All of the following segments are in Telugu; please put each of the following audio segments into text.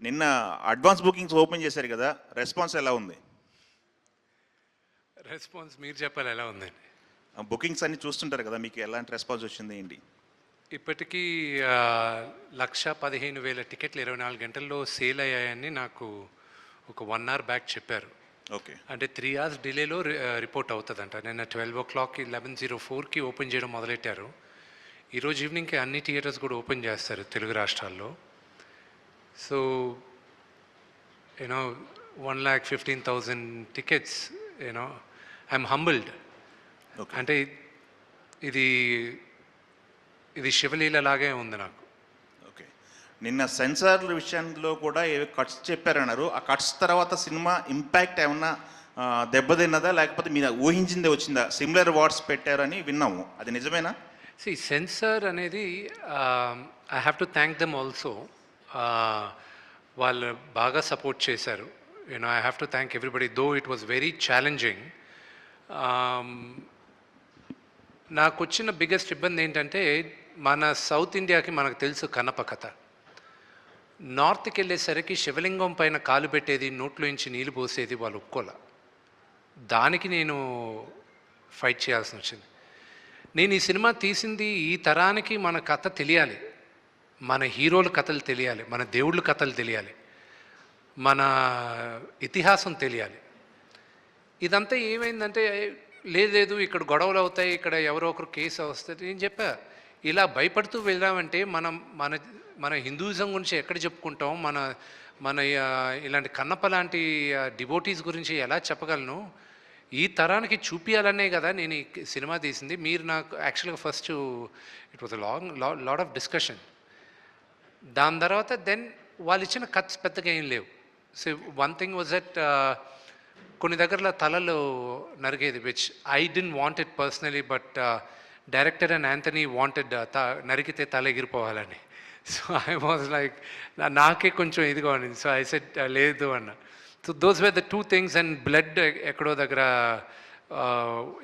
నిన్న అడ్వాన్స్ బుకింగ్స్ ఓపెన్ చేశారు కదా, రెస్పాన్స్ ఎలా ఉంది? రెస్పాన్స్ మీరు చెప్పాలి ఎలా ఉందండి. బుకింగ్స్ అన్ని చూస్తుంటారు కదా, మీకు ఎలాంటి రెస్పాన్స్ వచ్చింది ఏంటి? ఇప్పటికీ 1,15,000 టికెట్లు 24 గంటల్లో సేల్ అయ్యాయని నాకు ఒక 1 అవర్ బ్యాక్ చెప్పారు. ఓకే, అంటే 3 అవర్స్ డిలేలో రిపోర్ట్ అవుతుందంట. నిన్న 12 o'clock 11:04కి ఓపెన్ చేయడం మొదలెట్టారు. ఈరోజు ఈవినింగ్కి అన్ని థియేటర్స్ కూడా ఓపెన్ చేస్తారు తెలుగు రాష్ట్రాల్లో. So you know 1,15,000 tickets, you know I'm humbled. అంటే ఇది ఇది శివలీల లాగే ఉంది నాకు. ఓకే, నిన్న సెన్సార్ల విషయంలో కూడా ఏవో కట్స్ చెప్పారన్నారు. ఆ కట్స్ తర్వాత సినిమా ఇంపాక్ట్ ఏమన్నా దెబ్బతిన్నదా, లేకపోతే మీరు ఊహించిందే వచ్చిందా? సిమిలర్ వార్డ్స్ పెట్టారని విన్నాము, అది నిజమేనా? సెన్సార్ అనేది I have to thank them also. వాళ్ళు బాగా సపోర్ట్ చేశారు. You know I have to thank everybody, though it was very challenging. నాకు వచ్చిన బిగ్గెస్ట్ ఇబ్బంది ఏంటంటే, మన సౌత్ ఇండియాకి మనకు తెలుసు కన్నప్ప కథ. నార్త్కి వెళ్ళేసరికి శివలింగం పైన కాలు పెట్టేది, నోట్లోంచి నీళ్ళు పోసేది వాళ్ళు ఒప్పుకోల. దానికి నేను ఫైట్ చేయాల్సి వచ్చింది. నేను ఈ సినిమా తీసింది ఈ తరానికి మన కథ తెలియాలి, మన హీరోల కథలు తెలియాలి, మన దేవుళ్ళ కథలు తెలియాలి, మన ఇతిహాసం తెలియాలి. ఇదంతా ఏమైందంటే, లేదు ఇక్కడ గొడవలు అవుతాయి, ఇక్కడ ఎవరో ఒకరు కేసు వస్తుంది. నేను చెప్పా, ఇలా భయపడుతూ వెళ్ళామంటే మనం మన మన హిందూయిజం గురించి ఎక్కడ చెప్పుకుంటాం, మన మన ఇలాంటి కన్నప్ప లాంటి డివోటీస్ గురించి ఎలా చెప్పగలను? ఈ తరానికి చూపించాలనే కదా నేను ఈ సినిమా తీసింది. మీరు నాకు యాక్చువల్గా first it was lot of discussion. దాని తర్వాత దెన్ వాళ్ళు ఇచ్చిన కట్స్ పెద్దగా ఏం లేవు. So one thing was that కొన్ని దగ్గరలో తలలు నరిగేది, which I don't want it personally, but director and Anthony wanted నరికితే తల ఎగిరిపోవాలని. సో ఐ వాజ్ లైక్, నాకే కొంచెం ఇదిగా ఉండింది. సో ఐ సెడ్ లేదు అన్న. So those were the two things. And blood ఎక్కడో దగ్గర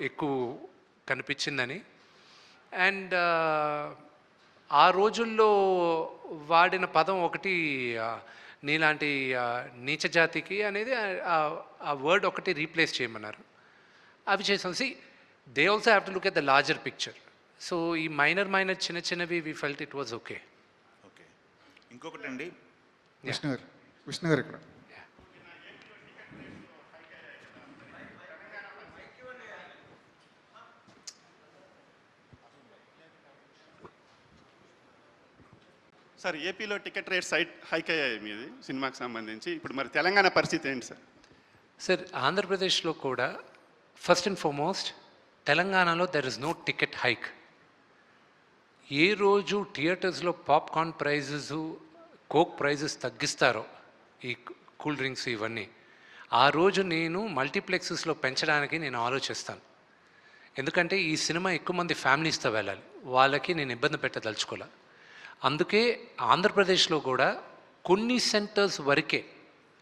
ఎక్కువ కనిపించిందని. అండ్ ఆ రోజుల్లో వాడిన పదం ఒకటి, నీలాంటి నీచ జాతికి అనేది ఆ వర్డ్ ఒకటి రీప్లేస్ చేయమన్నారు. అవి చేసాం. They also have to look at the larger picture. So ఈ మైనర్ చిన్నవి we felt it was okay. Okay, ఇంకొకటి అండి, విష్ణు గారు ఇక్కడ. సార్, ఏపీలో టికెట్ రేట్స్ హైక్ అయ్యాయి మీది సినిమాకి సంబంధించి. ఇప్పుడు మరి తెలంగాణ పరిస్థితి ఏంటి సార్? సార్, ఆంధ్రప్రదేశ్లో కూడా ఫస్ట్ అండ్ ఫార్మోస్ట్, తెలంగాణలో there is no ticket hike. ఏ రోజు థియేటర్స్లో పాప్కార్న్ ప్రైజెస్, కోక్ ప్రైజెస్ తగ్గిస్తారో, ఈ కూల్ డ్రింక్స్ ఇవన్నీ, ఆ రోజు నేను మల్టీప్లెక్సెస్లో పెంచడానికి నేను ఆలోచిస్తాను. ఎందుకంటే ఈ సినిమా ఎక్కువ మంది ఫ్యామిలీస్తో వెళ్ళాలి, వాళ్ళకి నేను ఇబ్బంది పెట్టదలుచుకోలే. అందుకే ఆంధ్రప్రదేశ్లో కూడా కొన్ని సెంటర్స్ వరకే,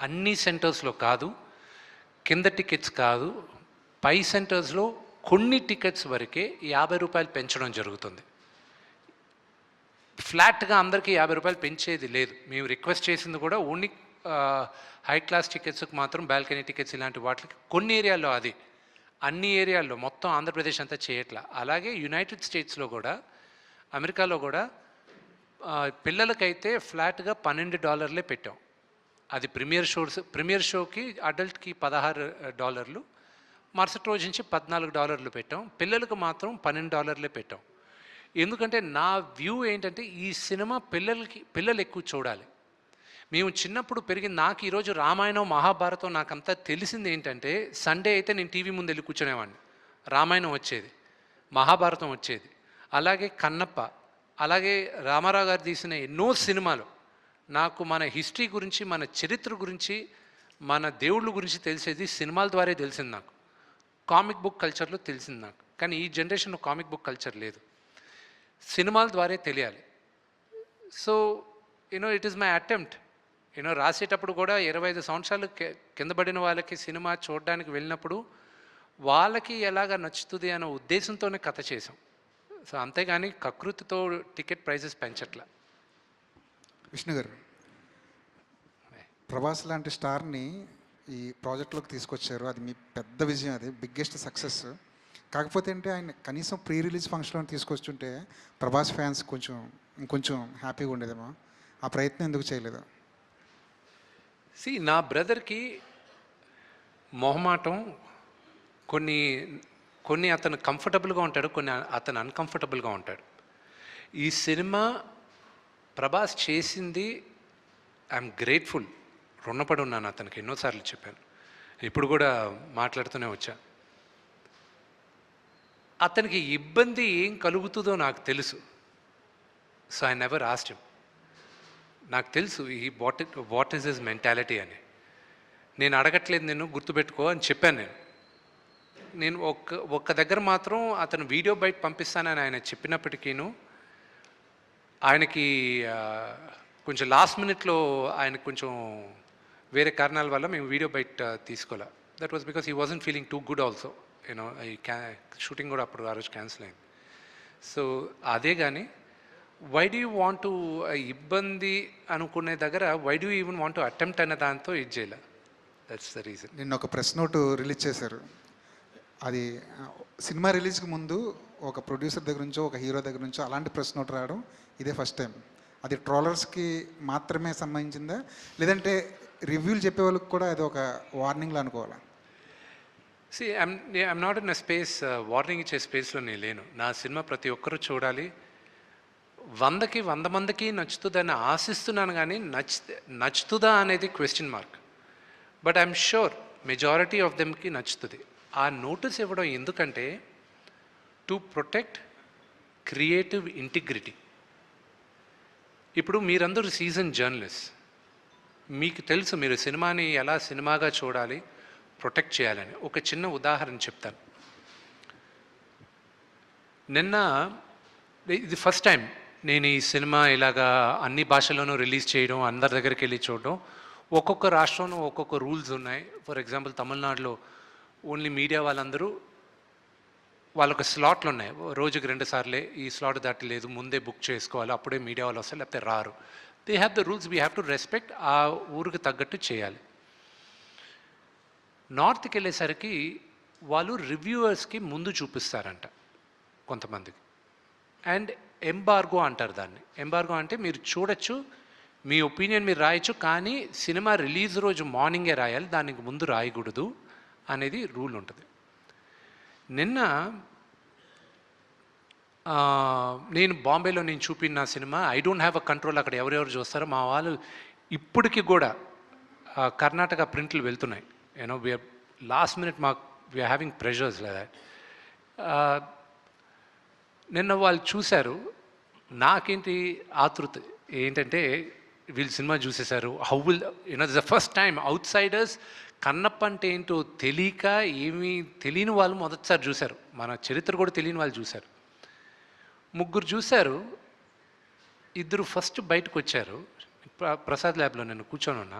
అన్ని సెంటర్స్లో కాదు, కింద టికెట్స్ కాదు, పై సెంటర్స్లో కొన్ని టికెట్స్ వరకే 50 రూపాయలు పెంచడం జరుగుతుంది. ఫ్లాట్గా అందరికీ 50 రూపాయలు పెంచేది లేదు. మేము రిక్వెస్ట్ చేసింది కూడా ఓన్లీ హై క్లాస్ టికెట్స్కి మాత్రం, బాల్కనీ టికెట్స్ ఇలాంటి వాటికి కొన్ని ఏరియాల్లో, అది అన్ని ఏరియాల్లో, మొత్తం ఆంధ్రప్రదేశ్ అంతా చేయట్లా. అలాగే యునైటెడ్ స్టేట్స్లో కూడా, అమెరికాలో కూడా పిల్లలకైతే ఫ్లాట్గా $12 పెట్టాం. అది ప్రీమియర్ షోకి అడల్ట్కి $16, మరుసటి రోజు నుంచి $14 పెట్టాం. పిల్లలకు మాత్రం $12 పెట్టాం. ఎందుకంటే నా వ్యూ ఏంటంటే, ఈ సినిమా పిల్లలు ఎక్కువ చూడాలి. మేము చిన్నప్పుడు పెరిగింది, నాకు ఈరోజు రామాయణం మహాభారతం నాకంతా తెలిసింది ఏంటంటే, సండే అయితే నేను టీవీ ముందు వెళ్ళి కూర్చునేవాడిని. రామాయణం వచ్చేది, మహాభారతం వచ్చేది, అలాగే కన్నప్ప, అలాగే రామారావు గారు తీసిన ఎన్నో సినిమాలు. నాకు మన హిస్టరీ గురించి, మన చరిత్ర గురించి, మన దేవుళ్ళ గురించి తెలిసేది సినిమాల ద్వారా తెలిసింది నాకు. కామిక్ బుక్ కల్చర్లో తెలిసింది నాకు. కానీ ఈ జనరేషన్లో కామిక్ బుక్ కల్చర్ లేదు, సినిమాల ద్వారా తెలియాలి. So it is my attempt. రాసేటప్పుడు కూడా 25 సంవత్సరాలు కింద పడిన వాళ్ళకి సినిమా చూడడానికి వెళ్ళినప్పుడు వాళ్ళకి ఎలాగ నచ్చుతుంది అనే ఉద్దేశంతోనే కథ చేసాం. సో అంతేగాని కకృతితో టికెట్ ప్రైజెస్ పెంచట్లా. విష్ణు గారు. ప్రభాస్ లాంటి స్టార్ని ఈ ప్రాజెక్ట్లోకి తీసుకొచ్చారు. అది మీ పెద్ద విజయం, అది బిగ్గెస్ట్ సక్సెస్. కాకపోతే అంటే ఆయన కనీసం ప్రీ రిలీజ్ ఫంక్షన్లో తీసుకొచ్చుంటే ప్రభాస్ ఫ్యాన్స్ ఇంకొంచెం హ్యాపీగా ఉండేదేమో. ఆ ప్రయత్నం ఎందుకు చేయలేదు? నా బ్రదర్కి మొహమాటం, కొన్ని కొన్ని అతను కంఫర్టబుల్గా ఉంటాడు, కొన్ని అతను అన్కంఫర్టబుల్గా ఉంటాడు. ఈ సినిమా ప్రభాస్ చేసింది ఐఎమ్ గ్రేట్ఫుల్, రుణపడి ఉన్నాను అతనికి, ఎన్నోసార్లు చెప్పాను, ఇప్పుడు కూడా మాట్లాడుతూనే వచ్చా. అతనికి ఇబ్బంది ఏం కలుగుతుందో నాకు తెలుసు. So I never asked him. నాకు తెలుసు ఈ వాట్ ఈస్ హిస్ మెంటాలిటీ అని. నేను అడగట్లేదు, నేను గుర్తుపెట్టుకో అని చెప్పాను. నేను ఒక్క దగ్గర మాత్రం అతను వీడియో బయట పంపిస్తానని ఆయన చెప్పినప్పటికీను ఆయనకి కొంచెం లాస్ట్ మినిట్లో ఆయనకు కొంచెం వేరే కారణాల వల్ల మేము వీడియో బయట తీసుకోలే. That was because he wasn't feeling too good also. You know ఈ షూటింగ్ కూడా అప్పుడు ఆ రోజు క్యాన్సిల్ అయింది. సో అదే కానీ why do you want to ఇబ్బంది అనుకునే దగ్గర why do even want to attempt అనే దాంతో ఇది చేయలే. That's the reason. నిన్న ఒక ప్రెస్ నోట్ రిలీజ్ చేశారు. అది సినిమా రిలీజ్కి ముందు ఒక ప్రొడ్యూసర్ దగ్గర నుంచో ఒక హీరో దగ్గర నుంచో అలాంటి ప్రెస్ నోట్ రావడం ఇదే ఫస్ట్ టైం. అది ట్రోలర్స్కి మాత్రమే సంబంధించిందా, లేదంటే రివ్యూలు చెప్పే వాళ్ళకి కూడా అది ఒక వార్నింగ్లా అనుకోవాలా? I'm not in a space, warning ఇచ్చే స్పేస్లో నేను లేను. నా సినిమా ప్రతి ఒక్కరూ చూడాలి, 100కి 100 మందికి నచ్చుతుందని ఆశిస్తున్నాను, కానీ నచ్చుతుందా అనేది question mark. But I'm sure majority of దెమ్కి నచ్చుతుంది. ఆ నోటీస్ ఇవ్వడం ఎందుకంటే టు ప్రొటెక్ట్ క్రియేటివ్ ఇంటిగ్రిటీ. ఇప్పుడు మీరందరూ సీజన్ జర్నలిస్ట్, మీకు తెలుసు మీరు సినిమాని ఎలా సినిమాగా చూడాలి, ప్రొటెక్ట్ చేయాలని. ఒక చిన్న ఉదాహరణ చెప్తాను. నిన్న ఇది ఫస్ట్ టైం నేను ఈ సినిమా ఇలాగా అన్ని భాషల్లోనూ రిలీజ్ చేయడం, అందరి దగ్గరికి వెళ్ళి చూడడం. ఒక్కొక్క రాష్ట్రంలో ఒక్కొక్క రూల్స్ ఉన్నాయి. ఫర్ ఎగ్జాంపుల్ తమిళనాడులో ఓన్లీ మీడియా వాళ్ళందరూ వాళ్ళొక స్లాట్లు ఉన్నాయి, రోజుకి 2 సార్లే, ఈ స్లాట్ దాటలేదు, ముందే బుక్ చేసుకోవాలి, అప్పుడే మీడియా వాళ్ళు వస్తారు, లేకపోతే రారు. They have the rules, we have to respect, ఆ ఊరికి తగ్గట్టు చేయాలి. నార్త్కి వెళ్ళేసరికి వాళ్ళు రివ్యూవర్స్కి ముందు చూపిస్తారంట కొంతమందికి, అండ్ ఎంబార్గో అంటారు దాన్ని. ఎంబార్గో అంటే మీరు చూడొచ్చు, మీ ఒపీనియన్ మీరు రాయొచ్చు, కానీ సినిమా రిలీజ్ రోజు మార్నింగే రాయాలి, దానికి ముందు రాయకూడదు అనేది రూల్ ఉంటుంది. నిన్న నేను బాంబేలో నేను చూపిన cinema I don't have a control, అక్కడ ఎవరెవరు చూస్తారో మా వాళ్ళు ఇప్పటికి కూడా కర్ణాటక ప్రింట్లు వెళ్తున్నాయి. You know we're last minute we're having pressures లేదా. నిన్న వాళ్ళు చూశారు, నాకేంటి ఆతృత ఏంటంటే వీళ్ళు సినిమా చూసేశారు, how will you know the first time outsiders Kannappa అంటే ఏంటో తెలియక ఏమీ తెలియని వాళ్ళు మొదటిసారి చూశారు, మన చరిత్ర కూడా తెలియని వాళ్ళు చూశారు. 3 చూశారు, 2 ఫస్ట్ బయటకు వచ్చారు. ప్రసాద్ ల్యాబ్లో నేను కూర్చొని ఉన్నా,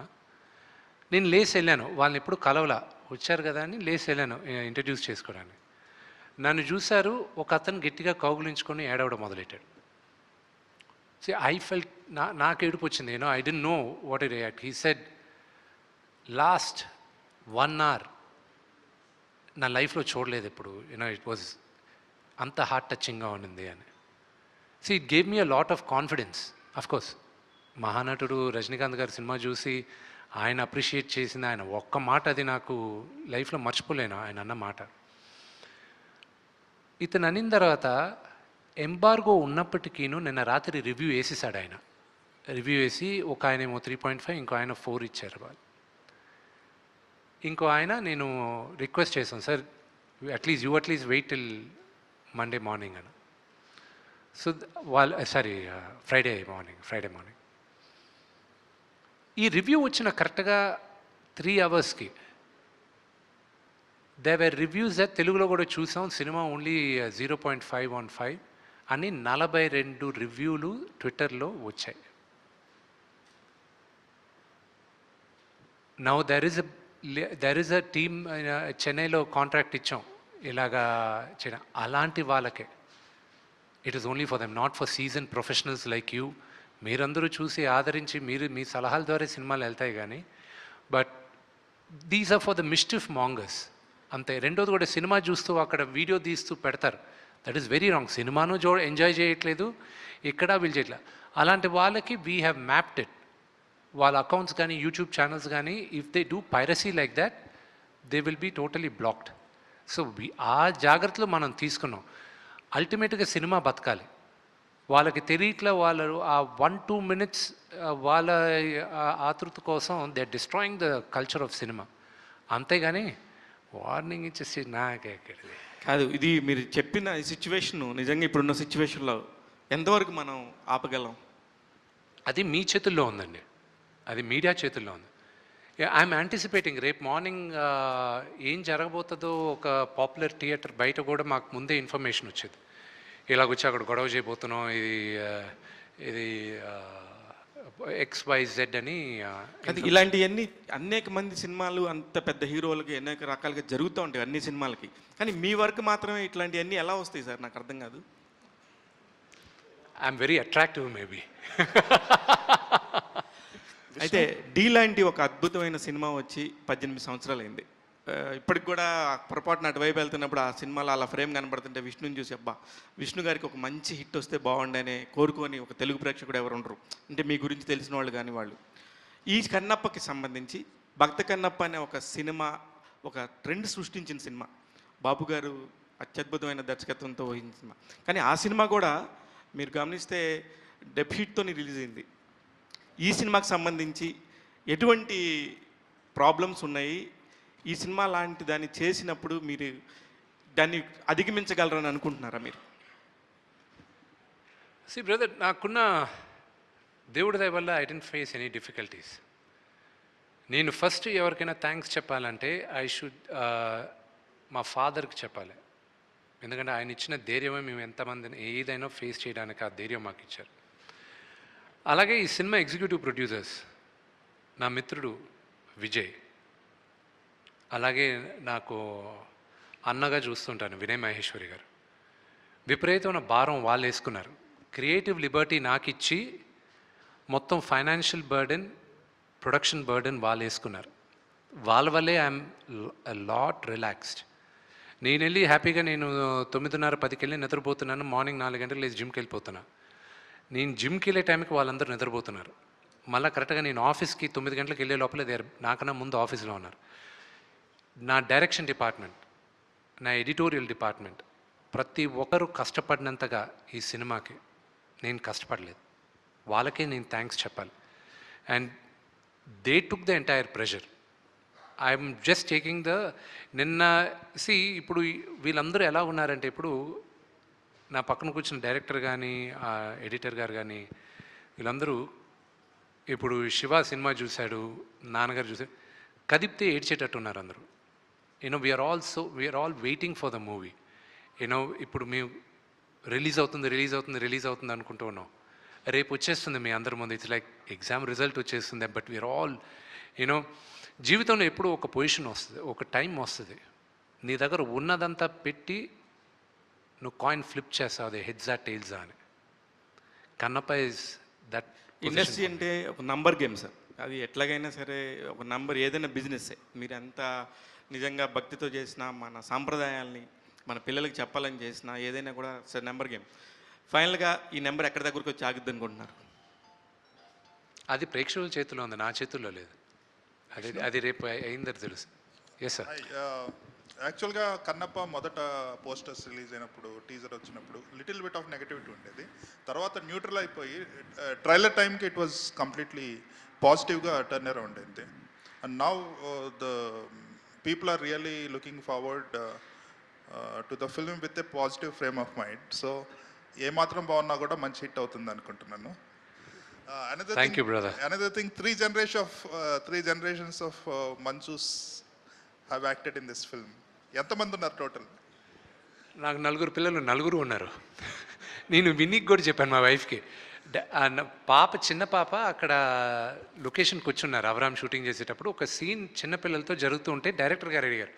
నేను లేసి వెళ్ళాను, వాళ్ళని ఎప్పుడు కలవలా, వచ్చారు కదా అని లేసి వెళ్ళాను ఇంట్రడ్యూస్ చేసుకోవడానికి. నన్ను చూశారు, ఒక అతను గట్టిగా కౌగులించుకొని ఏడవడం మొదలెట్టాడు. ఐ ఫెల్ట్, నాకు ఏడుపు వచ్చింది. I don't know what to react. He said, last 1 hour నా లైఫ్లో చూడలేదు ఎప్పుడు, ఇట్ వాజ్ అంత హార్ట్ టచింగ్గా ఉండింది అని. It gave me a lot of confidence. Of course మహానటుడు రజనీకాంత్ గారి సినిమా చూసి ఆయన అప్రిషియేట్ చేసింది, ఆయన ఒక్క మాట, అది నాకు లైఫ్లో మర్చిపోలేను ఆయన అన్న మాట. ఇతను అనిన తర్వాత ఎంబార్గో ఉన్నప్పటికీను నిన్న రాత్రి రివ్యూ వేసేసాడు ఆయన. రివ్యూ వేసి ఒక ఆయన ఏమో 3.5, ఇంకో ఆయన 4 ఇచ్చారు వాళ్ళు. ఇంకో ఆయన నేను రిక్వెస్ట్ చేశాను, sir at least wait till Monday morning అని. సో వాళ్ళు ఫ్రైడే మార్నింగ్ ఈ రివ్యూ వచ్చిన కరెక్ట్గా 3 hours దే వర్ రివ్యూస్. తెలుగులో కూడా చూసాం, సినిమా ఓన్లీ 0.5 on 5 అని 42 రివ్యూలు ట్విట్టర్లో వచ్చాయి. Now there is a team, చెన్నైలో కాంట్రాక్ట్ ఇచ్చాం ఇలాగా చేయడం. అలాంటి వాళ్ళకే, it is only for them, not for season professionals like you. మీరందరూ చూసి ఆదరించి మీరు మీ సలహాల ద్వారా సినిమాలు వెళ్తాయి కానీ but these are for the mischief mongers అంతే. రెండోది కూడా సినిమా చూస్తూ అక్కడ వీడియో తీస్తూ పెడతారు, దట్ ఈస్ వెరీ రాంగ్. సినిమాను ఎంజాయ్ చేయట్లేదు, ఇక్కడ వీళ్ళు చేయట్లేదు. అలాంటి వాళ్ళకి వీ హ్యావ్ మ్యాప్డ్ ఇట్. వాళ్ళ అకౌంట్స్ కానీ యూట్యూబ్ ఛానల్స్ కానీ if they do piracy like that they will be totally blocked. So ఆ జాగ్రత్తలు మనం తీసుకున్నాం. అల్టిమేట్గా సినిమా బతకాలి. వాళ్ళకి తెలియట్లే, వాళ్ళు ఆ 1-2 minutes వాళ్ళ ఆతృత కోసం they are destroying the culture of cinema. అంతేగాని వార్నింగ్ ఇచ్చేసి నాకెక్కడిది కాదు. ఇది మీరు చెప్పిన ఈ సిచ్యువేషన్ నిజంగా ఇప్పుడున్న సిచ్యువేషన్లో ఎంతవరకు మనం ఆపగలం? అది మీ చేతుల్లో ఉందండి, అది మీడియా చేతుల్లో ఉంది. ఐఎమ్ యాంటిసిపేటింగ్ రేపు మార్నింగ్ ఏం జరగబోతుందో. ఒక పాపులర్ థియేటర్ బయట కూడా మాకు ముందే ఇన్ఫర్మేషన్ వచ్చేది, ఇలాగొచ్చి అక్కడ గొడవ చేయబోతున్నాం, ఇది XYZ అని. అది ఇలాంటివన్నీ అనేక మంది సినిమాలు అంత పెద్ద హీరోలకి అనేక రకాలుగా జరుగుతూ ఉంటాయి అన్ని సినిమాలకి. కానీ మీ వర్క్ మాత్రమే ఇట్లాంటివన్నీ ఎలా వస్తాయి సార్? నాకు అర్థం కాదు. I'm very attractive maybe. అయితే డీ లాంటి ఒక అద్భుతమైన సినిమా వచ్చి 18 సంవత్సరాలు అయింది. ఇప్పటికి కూడా పొరపాటున అటువైపు వెళ్తున్నప్పుడు ఆ సినిమాలో అలా ఫ్రేమ్ కనబడుతుంటే విష్ణుని చూసి అబ్బా విష్ణు గారికి ఒక మంచి హిట్ వస్తే బాగుండని కోరుకొని ఒక తెలుగు ప్రేక్షకుడు ఎవరు ఉండరు, అంటే మీ గురించి తెలిసిన వాళ్ళు కానీ వాళ్ళు. ఈ కన్నప్పకి సంబంధించి భక్త కన్నప్ప అనే ఒక సినిమా ఒక ట్రెండ్ సృష్టించిన సినిమా, బాబు గారు అత్యద్భుతమైన దర్శకత్వంతో వహించిన సినిమా. కానీ ఆ సినిమా కూడా మీరు గమనిస్తే డెబ్యూట్తోని రిలీజ్ అయింది. ఈ సినిమాకి సంబంధించి ఎటువంటి ప్రాబ్లమ్స్ ఉన్నాయి? ఈ సినిమా లాంటి దాన్ని చేసినప్పుడు మీరు దాన్ని అధిగమించగలరని అనుకుంటున్నారా మీరు? సి బ్రదర్, నాకున్న దేవుడి దయ వల్ల I didn't face any difficulties. నేను ఫస్ట్ ఎవరికైనా థ్యాంక్స్ చెప్పాలంటే ఐ షుడ్ మా ఫాదర్కి చెప్పాలి. ఎందుకంటే ఆయన ఇచ్చిన ధైర్యమే మేము ఎంతమందిని ఏదైనా ఫేస్ చేయడానికి ఆ ధైర్యం మాకు ఇచ్చారు. అలాగే ఈ సినిమా ఎగ్జిక్యూటివ్ ప్రొడ్యూసర్స్ నా మిత్రుడు విజయ్, అలాగే నాకు అన్నగా చూస్తుంటాను వినయ్ మహేశ్వరి గారు. విపరీతమైన భారం వాళ్ళు వేసుకున్నారు. క్రియేటివ్ లిబర్టీ నాకు ఇచ్చి మొత్తం ఫైనాన్షియల్ బర్డెన్, ప్రొడక్షన్ బర్డెన్ వాళ్ళు వేసుకున్నారు. వాళ్ళ వల్లే ఐఎమ్ లాట్ రిలాక్స్డ్. నేను వెళ్ళి హ్యాపీగా నేను 9:30-10కి వెళ్ళి నిద్రపోతున్నాను. మార్నింగ్ 4 గంటలకు లేచి జిమ్కి వెళ్ళిపోతున్నా. నేను జిమ్కి వెళ్ళే టైంకి వాళ్ళందరూ నిద్రపోతున్నారు. మళ్ళీ కరెక్ట్గా నేను ఆఫీస్కి 9 గంటలకు వెళ్ళే లోపల నాకన్నా ముందు ఆఫీస్లో ఉన్నారు. నా డైరెక్షన్ డిపార్ట్మెంట్, నా ఎడిటోరియల్ డిపార్ట్మెంట్, ప్రతి ఒక్కరూ కష్టపడినంతగా ఈ సినిమాకి నేను కష్టపడలేదు. వాళ్ళకే నేను థ్యాంక్స్ చెప్పాలి. And they took the entire pressure. I'm just taking the నిన్న ఇప్పుడు వీళ్ళందరూ ఎలా ఉన్నారంటే, ఇప్పుడు నా పక్కన కూర్చున్న డైరెక్టర్ కానీ ఎడిటర్ గారు కానీ వీళ్ళందరూ ఇప్పుడు శివ సినిమా చూశాడు, నాన్నగారు చూశాడు, కదిపితే ఏడ్చేటట్టు ఉన్నారు అందరూ. We are all waiting for the movie. ఇప్పుడు మేము రిలీజ్ అవుతుంది అనుకుంటూ ఉన్నాం. రేపు వచ్చేస్తుంది మీ అందరి ముందు. ఇట్స్ లైక్ ఎగ్జామ్ రిజల్ట్ వచ్చేస్తుంది. బట్ వీఆర్ ఆల్ జీవితంలో ఎప్పుడూ ఒక పొజిషన్ వస్తుంది, ఒక టైం వస్తుంది, నీ దగ్గర ఉన్నదంతా పెట్టి నువ్వు కాయిన్ ఫ్లిప్ చేస్తావు, అది హెడ్జా టైల్సా అని. Kannappa is that. ఇండస్ట్రీ అంటే ఒక నంబర్ గేమ్ సార్. అది ఎట్లాగైనా సరే ఒక నంబర్, ఏదైనా బిజినెస్సే. మీరు ఎంత నిజంగా భక్తితో చేసినా, మన సాంప్రదాయాల్ని మన పిల్లలకి చెప్పాలని చేసినా, ఏదైనా కూడా సార్ నెంబర్ గేమ్. ఫైనల్గా ఈ నెంబర్ ఎక్కడి దగ్గరకు వచ్చి ఆగుద్ది అనుకుంటున్నారు? అది ప్రేక్షకుల చేతిలో ఉంది, నా చేతుల్లో లేదు. అది రేపు అయిందని తెలుసు. Yes sir. యాక్చువల్గా కన్నప్ప మొదట పోస్టర్స్ రిలీజ్ అయినప్పుడు, టీజర్ వచ్చినప్పుడు లిటిల్ బిట్ ఆఫ్ నెగటివిటీ ఉండేది. తర్వాత న్యూట్రల్ అయిపోయి ట్రైలర్ టైంకి ఇట్ వాజ్ కంప్లీట్లీ పాజిటివ్గా టర్న్ అరౌండ్ అయింది. And now the people are really looking forward to the film with a positive frame of mind. So ఏమాత్రం బాగున్నా కూడా మంచి హిట్ అవుతుంది అనుకుంటున్నాను. Thank you, brother. Another thing, three generations of Manchus have acted in this film. ఎంతమంది ఉన్నారు టోటల్? నాకు 4 పిల్లలు, 4 ఉన్నారు. నేను వినీకి కూడా చెప్పాను మా వైఫ్కి. పాప, చిన్న పాప అక్కడ లొకేషన్కి వచ్చున్నారు అవరామ్ షూటింగ్ చేసేటప్పుడు. ఒక సీన్ చిన్నపిల్లలతో జరుగుతూ ఉంటే డైరెక్టర్ గారు అడిగారు,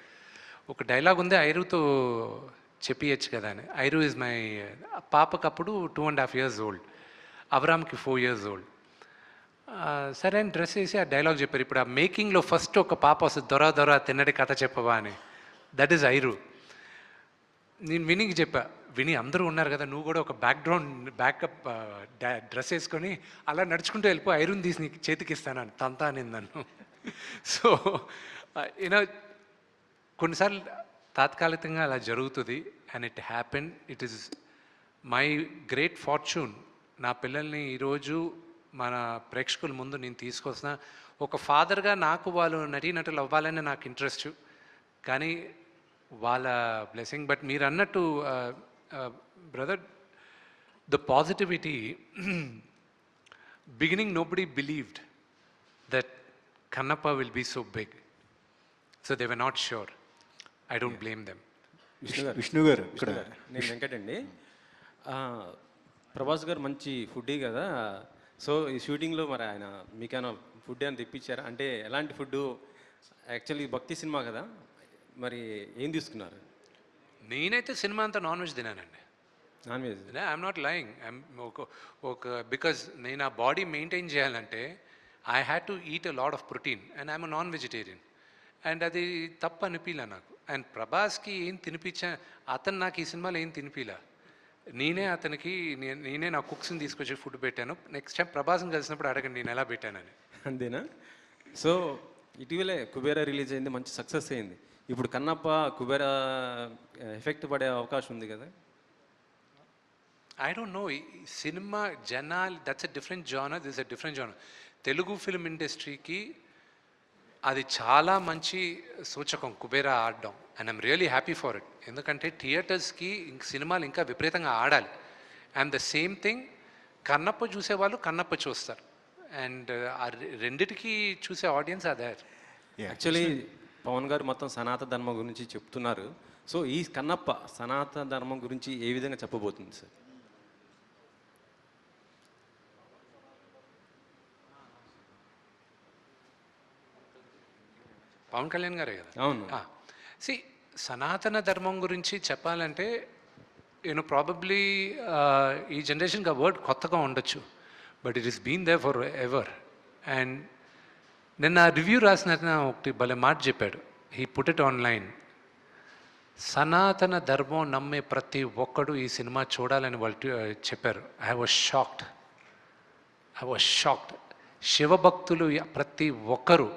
ఒక డైలాగ్ ఉంది ఐరుతో చెప్పియచ్చు కదా అని. ఐరు ఇస్ మై పాపకు అప్పుడు 2.5 years old. అవరామ్కి 4 years old. సరే అని డ్రెస్ వేసి ఆ డైలాగ్ చెప్పారు. ఇప్పుడు ఆ మేకింగ్లో ఫస్ట్ ఒక పాప వస్తుంది, దొర దొర తిన్నడి కథ చెప్పవా అని. దట్ ఈస్ ఐరు. నేను వినీకి చెప్పా, విని అందరూ ఉన్నారు కదా, నువ్వు కూడా ఒక బ్యాకప్ డ్రెస్ వేసుకొని అలా నడుచుకుంటూ వెళ్ళిపో, ఐరన్ తీసి నీకు చేతికి ఇస్తాను తంతా అని నన్ను. సో యూనో కొన్నిసార్లు తాత్కాలికంగా అలా జరుగుతుంది. And it happen. It is my great fortune. నా పిల్లల్ని ఈరోజు మన ప్రేక్షకుల ముందు నేను తీసుకొస్తున్న ఒక ఫాదర్గా నాకు వాళ్ళు నటీనటులు అవ్వాలని నాకు ఇంట్రెస్ట్, కానీ వాళ్ళ బ్లెస్సింగ్. బట్ మీరు అన్నట్టు brother, the positivity, beginning nobody believed that Kannappa will be so big, so they were not sure. I don't blame them. Vishnu గారు ఇక్కడ నేను వెంకట్ అండి. ప్రభాస్ గారు మంచి ఫుడ్డీ కదా, సో ఈ షూటింగ్లో మరి ఆయన మీకైనా ఫుడ్ అని తెప్పించారా? అంటే ఎలాంటి ఫుడ్? యాక్చువల్లీ భక్తి సినిమా కదా, మరి ఏం తీసుకున్నారు? నేనైతే సినిమా అంతా నాన్ వెజ్ తినానండి. Non veg? I'm not lying. ఒక బికాజ్ నేను ఆ బాడీ మెయింటైన్ చేయాలంటే I had to eat a lot of protein and I'm non vegetarian. And అది తప్పు అనిపించలే నాకు. అండ్ ప్రభాస్కి ఏం తినిపించా, అతను నాకు ఈ సినిమాలో ఏం తినిపించలే. నేనే అతనికి నేనే నా కుక్స్ని తీసుకొచ్చి ఫుడ్ పెట్టాను. నెక్స్ట్ టైం ప్రభాస్ని కలిసినప్పుడు అడగండి నేను ఎలా పెట్టానని. అంతేనా? సో ఇటీవలే కుబేరా రిలీజ్ అయింది, మంచి సక్సెస్ అయింది. ఇప్పుడు కన్నప్ప కుబేరా ఎఫెక్ట్ పడే అవకాశం ఉంది కదా? I don't no. సినిమా జనాలు, that's a different genre, this a different genre. Telugu film ఇండస్ట్రీకి అది చాలా మంచి సూచకం కుబేరా ఆడడం. And I'm really happy for it. ఎందుకంటే థియేటర్స్కి సినిమాలు ఇంకా విపరీతంగా ఆడాలి. And the same thing, Kannappa చూసేవాళ్ళు కన్నప్ప చూస్తారు. అండ్ ఆ రెండిటికి చూసే ఆడియన్స్ అదే. యాక్చువల్లీ పవన్ గారు మొత్తం సనాతన ధర్మం గురించి చెప్తున్నారు. సో ఈ కన్నప్ప సనాతన ధర్మం గురించి ఏ విధంగా చెప్పబోతుంది సార్? పవన్ కళ్యాణ్ గారే కదా? అవును. సి, సనాతన ధర్మం గురించి చెప్పాలంటే ప్రాబబ్లీ ఈ జనరేషన్కి ఆ వర్డ్ కొత్తగా ఉండొచ్చు, but it is been there forever. And నిన్న రివ్యూ రాసిన ఒకటి భలే మాట చెప్పాడు. He put it online. సనాతన ధర్మం నమ్మే ప్రతి ఒక్కడు ఈ సినిమా చూడాలని వాళ్ళు చెప్పారు. I was shocked. శివభక్తులు ప్రతి ఒక్కరు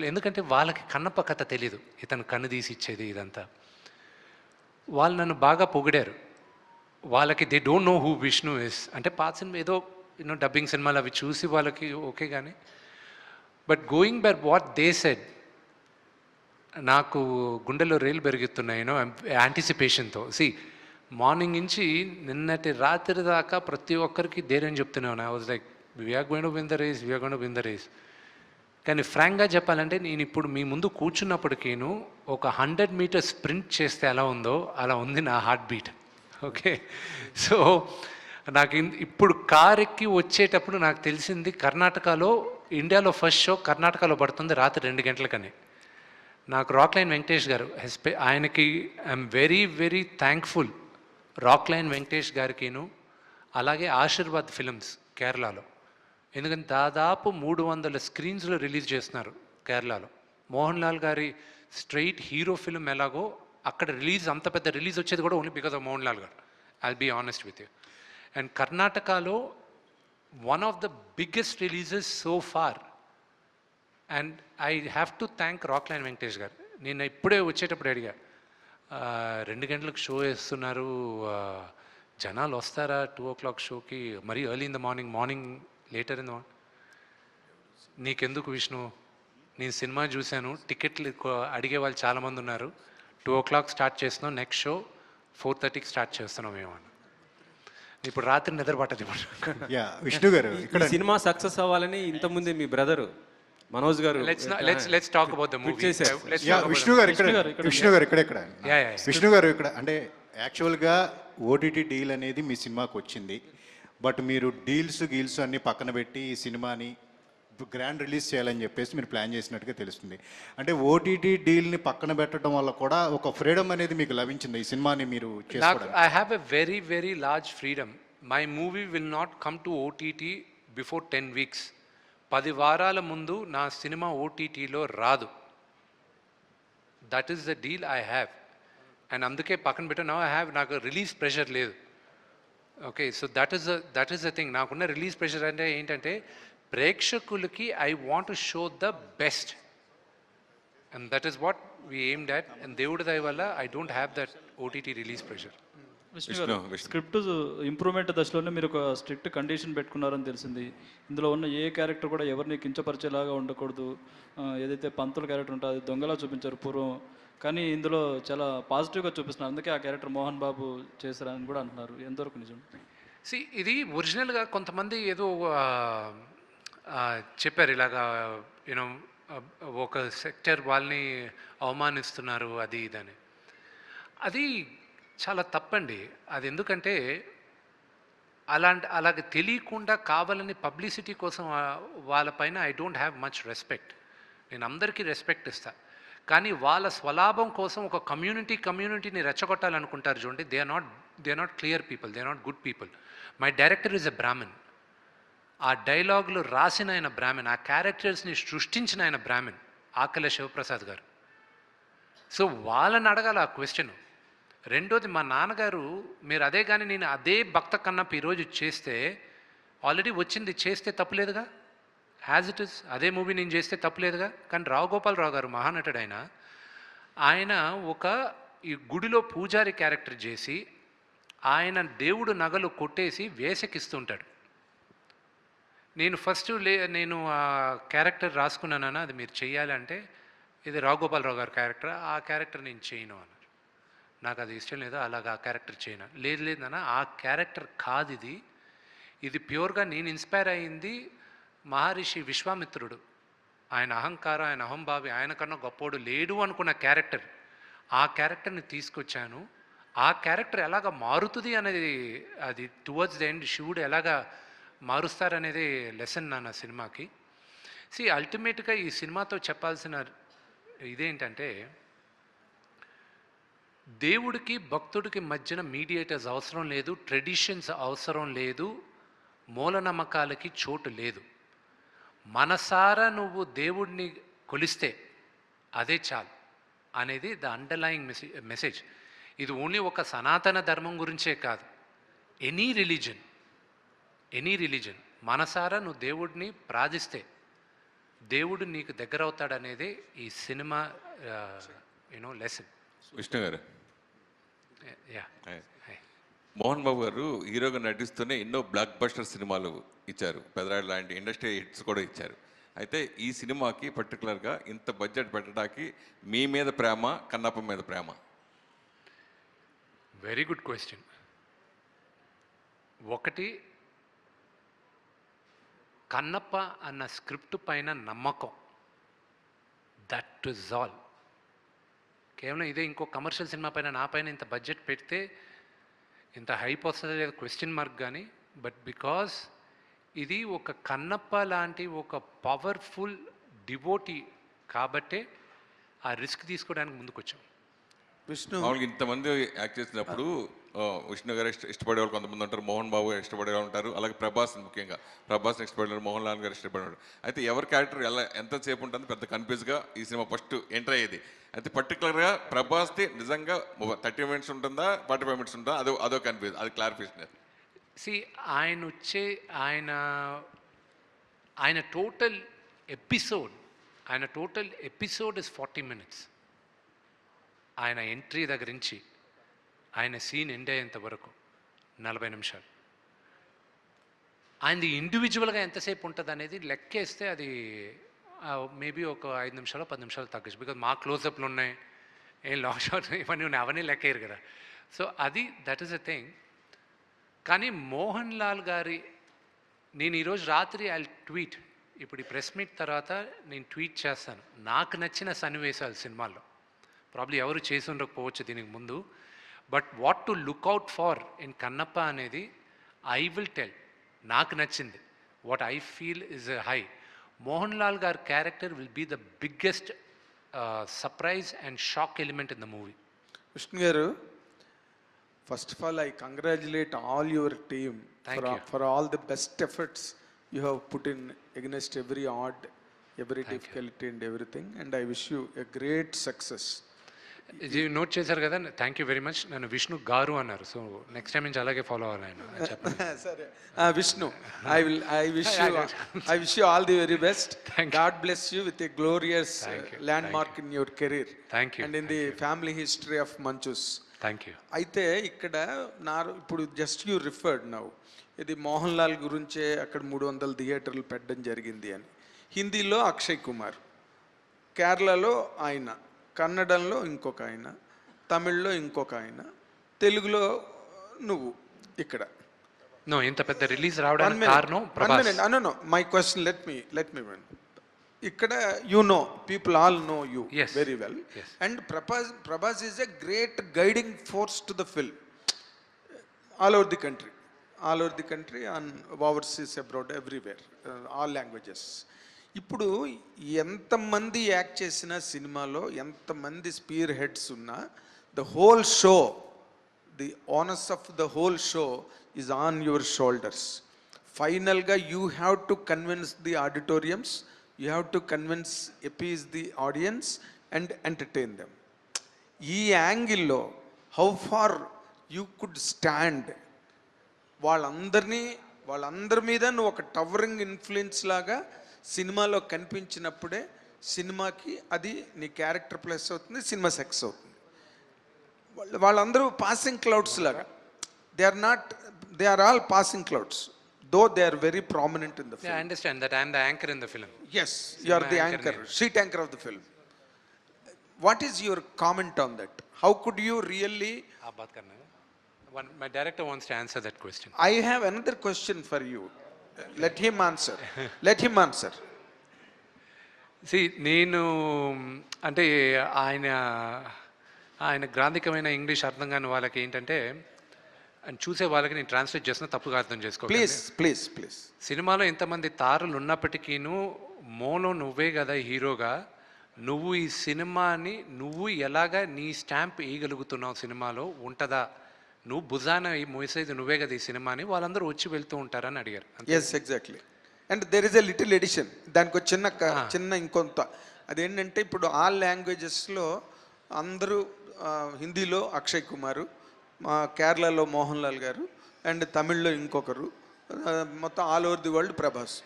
ఎందుకంటే వాళ్ళకి కన్నప్ప కథ తెలీదు, ఇతను కన్ను తీసి ఇచ్చేది ఇదంతా. వాళ్ళు నన్ను బాగా పొగిడారు. వాళ్ళకి they don't know who Vishnu is. అంటే పాత సినిమా ఏదో డబ్బింగ్ సినిమాలు అవి చూసి వాళ్ళకి ఓకే, కానీ but going by what they said, నాకు గుండెలో రేలు పెరుగుతున్నాయి యాంటిసిపేషన్తో. మార్నింగ్ నుంచి నిన్నటి రాత్రి దాకా ప్రతి ఒక్కరికి ధైర్యం చెప్తున్నాను. I was like, we are going to win the race. కానీ ఫ్రాంక్గా చెప్పాలంటే నేను ఇప్పుడు మీ ముందు కూర్చున్నప్పటికీను ఒక 100 meters స్ప్రింట్ చేస్తే ఎలా ఉందో అలా ఉంది నా హార్ట్ బీట్. ఓకే, సో నాకు ఇప్పుడు కార్ ఎక్కి వచ్చేటప్పుడు నాకు తెలిసింది కర్ణాటకలో, ఇండియాలో ఫస్ట్ షో కర్ణాటకలో పడుతుంది రాత్రి 2 గంటలకని. నాకు రాక్లైన్ వెంకటేష్ గారు ఆయనకి I'm very very thankful. Rockline Venkatesh గారికిను అలాగే ఆశీర్వాద్ ఫిల్మ్స్ కేరళలో, ఎందుకంటే దాదాపు 300 screensలో రిలీజ్ చేస్తున్నారు కేరళలో. మోహన్ లాల్ గారి స్ట్రైట్ హీరో ఫిల్మ్ ఎలాగో అక్కడ రిలీజ్, అంత పెద్ద రిలీజ్ వచ్చేది కూడా only because of Mohan Lal garu. I'll be honest with you. And కర్ణాటకలో one of the biggest releases so far. And I have to thank Rockline Venkatesh garu. నేను ఇప్పుడే వచ్చేటప్పుడు అడిగా, 2 గంటలకు షో వేస్తున్నారు, జనాలు వస్తారా 2 o'clock షోకి? మరీ early in the morning later in the morning. నీకెందుకు విష్ణు, నేను సినిమా చూశాను, టికెట్లు అడిగే వాళ్ళు చాలామంది ఉన్నారు, 2 o'clock స్టార్ట్ చేస్తున్నాం, నెక్స్ట్ షో 4:30కి స్టార్ట్ చేస్తున్నాం ఏమన్నా. ఇప్పుడు రాత్రి నిద్ర పట్టదు. యా విష్ణు గారు, ఇక్కడ సినిమా సక్సెస్ అవ్వాలని ఇంతకుముందే మీ బ్రదర్ మనోజ్ గారు let's talk about the movie. Vishnu గారు ఇక్కడ అంటే యాక్చువల్గా ఓటీటీ డీల్ అనేది మీ సినిమాకి వచ్చింది, బట్ మీరు గీల్స్ అన్ని పక్కన పెట్టి ఈ సినిమాని గ్రాండ్ రిలీజ్ చేయాలని చెప్పేసి మీరు ప్లాన్ చేసినట్టుగా తెలుస్తుంది. అంటే ఓటీటీ డీల్ని పక్కన పెట్టడం వల్ల కూడా ఒక ఫ్రీడమ్ అనేది మీకు లభించింది ఈ సినిమాని మీరు చేసుకోవడానికి? I have a very very large freedom. My movie will not come to OTT before 10 weeks. 10 వారాల ముందు నా సినిమా ఓటీటీలో రాదు. That is the deal I have. And అందుకే పక్కన పెట్టా నో ఐ హ్యావ్, నాకు రిలీజ్ ప్రెషర్ లేదు. Okay, so that is the thing. నాకున్న రిలీజ్ ప్రెషర్ అంటే ఏంటంటే ప్రేక్షకులకి I want to show the best, and that is what we aimed at. And దేవుడి దయ వల్ల I don't have that OTT release pressure. Script improvement దశలోనే మీరు ఒక స్ట్రిక్ట్ కండిషన్ పెట్టుకున్నారని తెలిసింది. ఇందులో ఉన్న ఏ క్యారెక్టర్ కూడా ఎవరిని కించపరిచేలాగా ఉండకూడదు. ఏదైతే పంతుల క్యారెక్టర్ ఉంటుందో అది దొంగలా చూపించారు పూర్వం, కానీ ఇందులో చాలా పాజిటివ్గా చూపిస్తున్నారు. అందుకే ఆ క్యారెక్టర్ మోహన్ బాబు చేశారని కూడా అంటున్నారు. ఎంతవరకు నిజం? ఇది ఒరిజినల్గా కొంతమంది ఏదో చెప్పారు ఇలాగా, యూనో ఒక సెక్టర్ వాళ్ళని అవమానిస్తున్నారు అది ఇదని. అది చాలా తప్పండి. అది ఎందుకంటే అలాగే తెలియకుండా కావాలని పబ్లిసిటీ కోసం వాళ్ళపైన I don't have much respect. నేను అందరికీ రెస్పెక్ట్ ఇస్తా, కానీ వాళ్ళ స్వలాభం కోసం ఒక కమ్యూనిటీని రెచ్చగొట్టాలనుకుంటారు చూడండి. They are not clear people, they are not good people. My director is a Brahmin. ఆ డైలాగులు రాసిన ఆయన బ్రాహ్మణ్, ఆ క్యారెక్టర్స్ని సృష్టించిన ఆయన బ్రాహ్మణ్, ఆకల శివప్రసాద్ గారు. సో వాళ్ళని అడగాలి ఆ క్వశ్చన్. రెండోది, మా నాన్నగారు మీరు అదే కానీ నేను అదే భక్త కన్నప్ప ఈరోజు చేస్తే ఆల్రెడీ వచ్చింది, చేస్తే తప్పులేదుగా. యాజ్ ఇట్ ఇస్ అదే మూవీ నేను చేస్తే తప్పులేదుగా. కానీ రావు గోపాలరావు గారు మహానటుడు, ఆయన ఒక ఈ గుడిలో పూజారి క్యారెక్టర్ చేసి ఆయన దేవుడు నగలు కొట్టేసి వేసకిస్తుంటాడు. నేను ఫస్ట్ నేను ఆ క్యారెక్టర్ రాసుకున్నానన్నా అది మీరు చెయ్యాలంటే ఇది రావు గోపాలరావు గారి క్యారెక్టర్, ఆ క్యారెక్టర్ నేను చేయను అన్నారు. నాకు అది ఇష్టం లేదు, అలాగా ఆ క్యారెక్టర్ చేయను. లేదు నాన్న, ఆ క్యారెక్టర్ కాదు ఇది ప్యూర్గా నేను ఇన్స్పైర్ అయ్యింది మహర్షి విశ్వామిత్రుడు. ఆయన అహంకారం, ఆయన అహంభావి, ఆయన కన్నా గొప్పోడు లేడు అనుకున్న క్యారెక్టర్, ఆ క్యారెక్టర్ని తీసుకొచ్చాను. ఆ క్యారెక్టర్ ఎలాగ మారుతుంది అనేది, అది టువర్డ్స్ ద ఎండ్ శివుడు ఎలాగా మారుస్తారనేది లెసన్ నా సినిమాకి. అల్టిమేట్గా ఈ సినిమాతో చెప్పాల్సిన ఇదేంటంటే దేవుడికి భక్తుడికి మధ్యన మీడియేటర్స్ అవసరం లేదు, ట్రెడిషన్స్ అవసరం లేదు, మూలనమ్మకాలకి చోటు లేదు. మనసారా నువ్వు దేవుడిని కొలిస్తే అదే చాలు అనేది ద అండర్లయింగ్ మెసేజ్. ఇది ఓన్లీ ఒక సనాతన ధర్మం గురించే కాదు, ఎనీ రిలీజన్ మనసారా నువ్వు దేవుడిని ప్రార్థిస్తే దేవుడు నీకు దగ్గర అవుతాడనేదే ఈ సినిమా లెసన్. విష్ణు గారు, యా, మోహన్ బాబు గారు హీరోగా నటిస్తూనే ఎన్నో బ్లాక్ బస్టర్ సినిమాలు ఇచ్చారు, పెదరాడు లాంటి ఇండస్ట్రీ హిట్స్ కూడా ఇచ్చారు. అయితే ఈ సినిమాకి పర్టికులర్గా ఇంత బడ్జెట్ పెట్టడానికి మీ మీద ప్రేమ, కన్నప్ప మీద ప్రేమ? Very good question. ఒకటి, కన్నప్ప అన్న స్క్రిప్ట్ పైన నమ్మకం, దట్ ఇస్ ఆల్. కేవలం ఇదే ఇంకో కమర్షియల్ సినిమా పైన నా పైన ఇంత బడ్జెట్ పెడితే ఇంత హైప్ వస్తుంది లేదు క్వశ్చన్ మార్క్. కానీ బట్ బికాజ్ ఇది ఒక కన్నప్ప లాంటి ఒక పవర్ఫుల్ డివోటీ కాబట్టే ఆ రిస్క్ తీసుకోవడానికి ముందుకు వచ్చాం. విష్ణు మామూలుగా ఇంతమంది యాక్ట్ చేసినప్పుడు విష్ణు గారు ఇష్టపడే వాళ్ళు కొంతమంది ఉంటారు, మోహన్ బాబు గారు ఇష్టపడే వాళ్ళు ఉంటారు, అలాగే ప్రభాస్, ముఖ్యంగా ప్రభాస్ని ఇష్టపడేవారు, మోహన్ లాల్ గారు ఇష్టపడేవారు. అయితే ఎవరి క్యారెక్టర్ ఎంతసేపు ఉంటుంది పెద్ద కన్ఫ్యూజ్గా ఈ సినిమా ఫస్ట్ ఎంటర్ అయ్యేది. అయితే పర్టికులర్గా ప్రభాస్ది నిజంగా 30 మినిట్స్ ఉంటుందా 45 మినిట్స్ ఉంటుందా అదో కన్ఫ్యూజ్, అది క్లారిఫికేషన్. ఆయన టోటల్ ఎపిసోడ్ ఇస్ 40 మినిట్స్. ఆయన ఎంట్రీ దగ్గర నుంచి ఆయన సీన్ ఎండ్ అయ్యేంత వరకు 40 నిమిషాలు. ఆయనది ఇండివిజువల్గా ఎంతసేపు ఉంటుంది అనేది లెక్కేస్తే అది మేబీ ఒక 5 నిమిషాలు 10 నిమిషాలు తగ్గచ్చు. బికాజ్ మా క్లోజప్లు ఉన్నాయి, ఏం లాంగ్ షాట్ ఇవన్నీ ఉన్నాయి, అవన్నీ లెక్కేయరు కదా. So that is a thing. కానీ మోహన్ లాల్ గారి, నేను ఈరోజు రాత్రి ఐ ట్వీట్, ఇప్పుడు ఈ ప్రెస్ మీట్ తర్వాత నేను ట్వీట్ చేస్తాను నాకు నచ్చిన సన్నివేశాలు సినిమాల్లో. ప్రాబ్లీ ఎవరు చేసి ఉండకపోవచ్చు దీనికి ముందు, but what to look out for in Kannappa అనేది ఐ విల్ టెల్. నాకు నచ్చింది, what I feel is high. Mohan Lal గారి character will be the biggest surprise and shock element in the movie. Vishnu garu, First of all, I congratulate all your team Thank you. for all the best efforts you have put in against every odd, every difficulty and everything. And I wish you a great success. ఇది నోట్ చేశారు కదా, థ్యాంక్ యూ వెరీ మచ్. నన్ను విష్ణు గారు అన్నారు, సో నెక్స్ట్ టైం నుంచి అలాగే ఫాలో అవ్వాలి ఆయన అని చెప్పండి. Sorry, Vishnu, I wish you all the very best. God bless you with a glorious landmark in your career. Thank you. And in the family history of Manchus. Thank you. అయితే ఇక్కడ ఇప్పుడు జస్ట్ యూ రిఫర్డ్ నౌ, ఇది మోహన్ లాల్ గురించే అక్కడ 300 థియేటర్లు పెట్టడం జరిగింది అని. హిందీలో అక్షయ్ కుమార్, కేరళలో ఆయన, కన్నడంలో ఇంకొక ఆయన, తమిళ్లో ఇంకొక ఆయన, తెలుగులో నువ్వు ఇక్కడ. నో, ఇంత పెద్ద రిలీజ్ రావడానికి కారణం Prabhas. My question, let me win. ఇక్కడ you know, people all know you very well, and Prabhas is a great guiding force to the film all over the country on overseas abroad everywhere, all languages. ఇప్పుడు ఎంతమంది యాక్ట్ చేసిన సినిమాలో ఎంతమంది స్పీర్ హెడ్స్ ఉన్నా, the whole show, the honours of the whole show is on your shoulders. ఫైనల్గా you have to convince the auditoriums, you have to convince, appease the audience and entertain them. ఈ యాంగిల్లో how far you could stand, వాళ్ళందరి మీద నువ్వు ఒక టవరింగ్ ఇన్ఫ్లుయెన్స్ లాగా సినిమాలో కనిపించినప్పుడే సినిమాకి అది నీ క్యారెక్టర్ ప్లస్ అవుతుంది, సినిమా సక్సెస్ అవుతుంది. వాళ్ళందరూ పాసింగ్ క్లౌడ్స్ లాగా, they are all passing clouds, though they are very prominent in the film. I understand that I am the anchor in the film. Yes, you are the anchor, sheet anchor of the film. What is your comment on that? How could you really... My director wants to answer that question. I have another question for you. Let him answer. నేను అంటే ఆయన గ్రాంధికమైన ఇంగ్లీష్ అర్థం కాని వాళ్ళకి ఏంటంటే, చూసే వాళ్ళకి నేను ట్రాన్స్లేట్ చేసిన తప్పుగా అర్థం చేసుకో. ప్లీజ్. సినిమాలో ఎంతమంది తారులు ఉన్నప్పటికీను మోలో నువ్వే కదా హీరోగా, నువ్వు ఈ సినిమాని నువ్వు ఎలాగా నీ స్టాంప్ వేయగలుగుతున్నావు సినిమాలో ఉంటుందా, నువ్వు భుజాన మోసేది నువ్వే కదా ఈ సినిమాని వాళ్ళందరూ వచ్చి వెళ్తూ ఉంటారని అడిగారు. Yes, exactly. And there is a little addition, దానికి ఒక చిన్న ఇంకొంత, అదేంటంటే ఇప్పుడు ఆల్ లాంగ్వేజెస్లో అందరూ, హిందీలో అక్షయ్ కుమారు, కేరళలో మోహన్ లాల్ గారు, అండ్ తమిళ్లో ఇంకొకరు, మొత్తం all over the world Prabhas.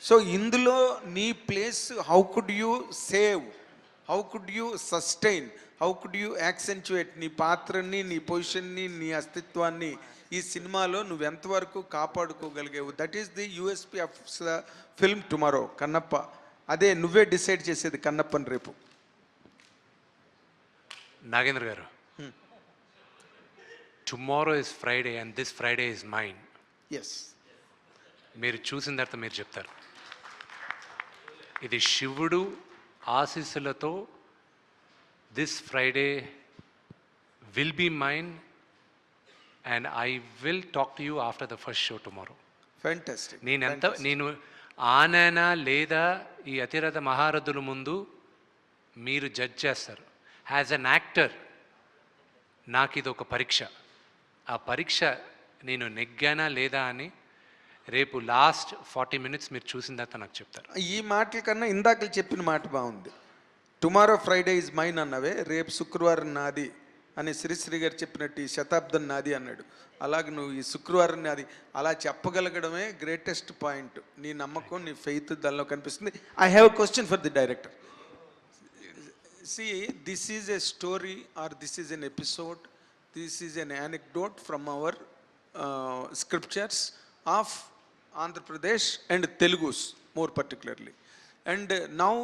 So ఇందులో నీ place, how could you save, how could you sustain, how could you accentuate నీ పాత్రని, నీ పొజిషన్ని, నీ అస్తిత్వాన్ని ఈ సినిమాలో నువ్వు ఎంతవరకు కాపాడుకోగలిగావు? That is the USP of film tomorrow, Kannappa. అదే నువ్వే డిసైడ్ చేసేది కన్నప్పని రేపు. Nagendra garu, tomorrow is Friday and this Friday is mine. Yes, మీరు చూసిన తర్వాత మీరు చెప్తారు. ఇది శివుడు ఆశీస్సులతో this Friday will be mine and I will talk to you after the first show tomorrow. Fantastic. నేను ఆననా లేదా ఈ అతిరథ మహారథుల ముందు మీరు జడ్జ్ చేస్తారు. యాజ్ అన్ యాక్టర్ నాకు ఇది ఒక పరీక్ష. ఆ పరీక్ష నేను నెగ్గానా లేదా అని రేపు లాస్ట్ 40 minutes మీరు చూసిన తర్వాత నాకు చెప్తారు. ఈ మాటల కన్నా ఇందాక చెప్పిన మాట బాగుంది. టుమారో ఫ్రైడే ఇస్ మైన్ అన్నవే, రేపు శుక్రవారం నాది అని శ్రీశ్రీ గారు చెప్పినట్టు ఈ శతాబ్దం నాది అన్నాడు. అలాగే నువ్వు ఈ శుక్రవారం నాది అలా చెప్పగలగడమే గ్రేటెస్ట్ పాయింట్. నీ నమ్మకం, నీ ఫెయిత్ దానిలో కనిపిస్తుంది. I have a question for the director. See, this is a story or this is an episode, this is an anecdote from our scriptures of Andhra Pradesh and Telugus more particularly. And now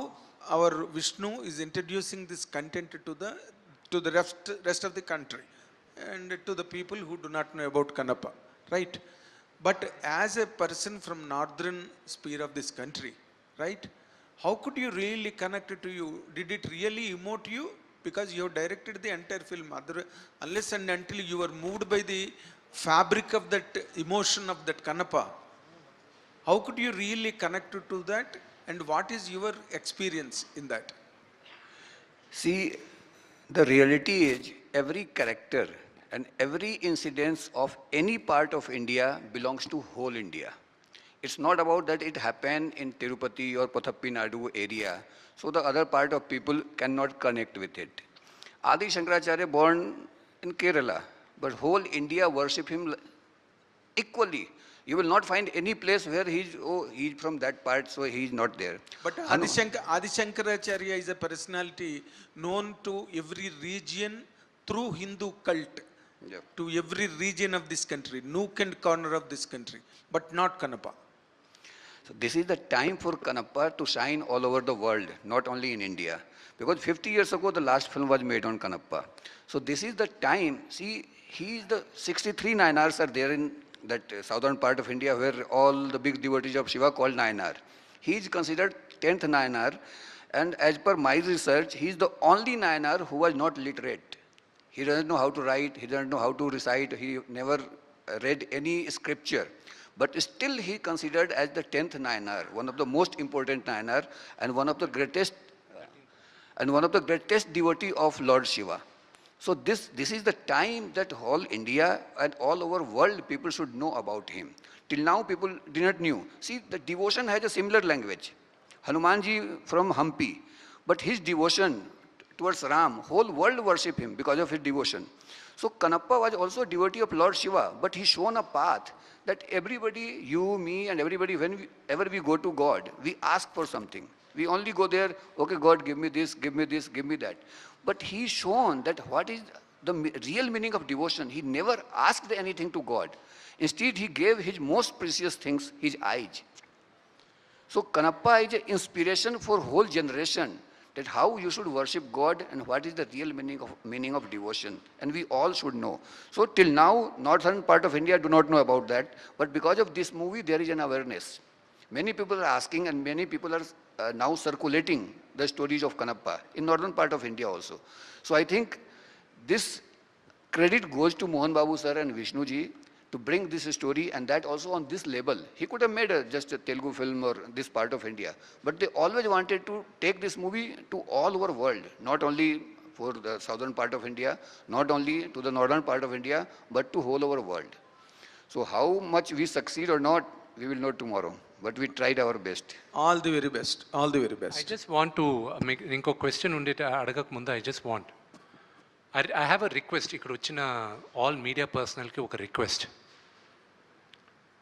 our Vishnu is introducing this content to the rest of the country and to the people who do not know about Kannappa, right? But as a person from northern sphere of this country, right? How could you really connect it to you? Did it really emote you? Because you have directed the entire film. Unless and until you were moved by the fabric of that emotion of that Kannappa, how could you really connect to that? And what is your experience in that? See, the reality is every character And every incidence of any part of India belongs to whole India. It's not about that it happened in Tirupati or Pathappi Nadu area, so the other part of people cannot connect with it. Adi Shankaracharya born in Kerala, but whole India worship him equally. You will not find any place where he's from that part, so he's not there. But Adi Shankaracharya is a personality known to every region through Hindu cult. Yeah. To every region of this country, nook and corner of this country, but not Kanapa. So this is the time for Kanappa to shine all over the world, not only in India. Because 50 years ago, the last film was made on Kanappa. So this is the time. See, he's the 63 Nayanars are there in that southern part of India where all the big devotees of Shiva called Nayanar. He is considered 10th Nayanar, and as per my research, he is the only Nayanar who was not literate. He doesn't know how to write, he doesn't know how to recite, he never read any scripture. But still he considered as the 10th Nayanar, one of the most important Nayanar and one of the greatest devotee of Lord Shiva. So this is the time that whole India and all over world people should know about him. Till now people did not knew. See, the devotion has a similar language. Hanumanji from Hampi, but his devotion towards Ram, whole world worship him because of his devotion. So Kanappa was also a devotee of Lord Shiva, but he shown a path that everybody, you, me and everybody, whenever we go to God, we ask for something. We only go there, okay God, give me this, give me this, give me that. But he shown that what is the real meaning of devotion. He never asked anything to God. Instead, he gave his most precious things, his eyes. So Kanappa is an inspiration for whole generation, that how you should worship God and what is the real meaning of devotion. And we all should know. So till now, northern part of India do not know about that. But because of this movie, there is an awareness. Many people are asking and many people are now circulating the stories of Kanappa in northern part of India also. So I think this credit goes to Mohan Babu sir and Vishnu ji to bring this story, and that also on this level. He could have made just a Telugu film or this part of India, but they always wanted to take this movie to all over world, not only for the southern part of India, not only to the northern part of India, but to whole over world. So how much we succeed or not, we will know tomorrow, but we tried our best. All the very best. All the very best. I just want to make inko question undete adagak mundu. I just want. I have a request. Ikkada vachina all media personnel ki oka request.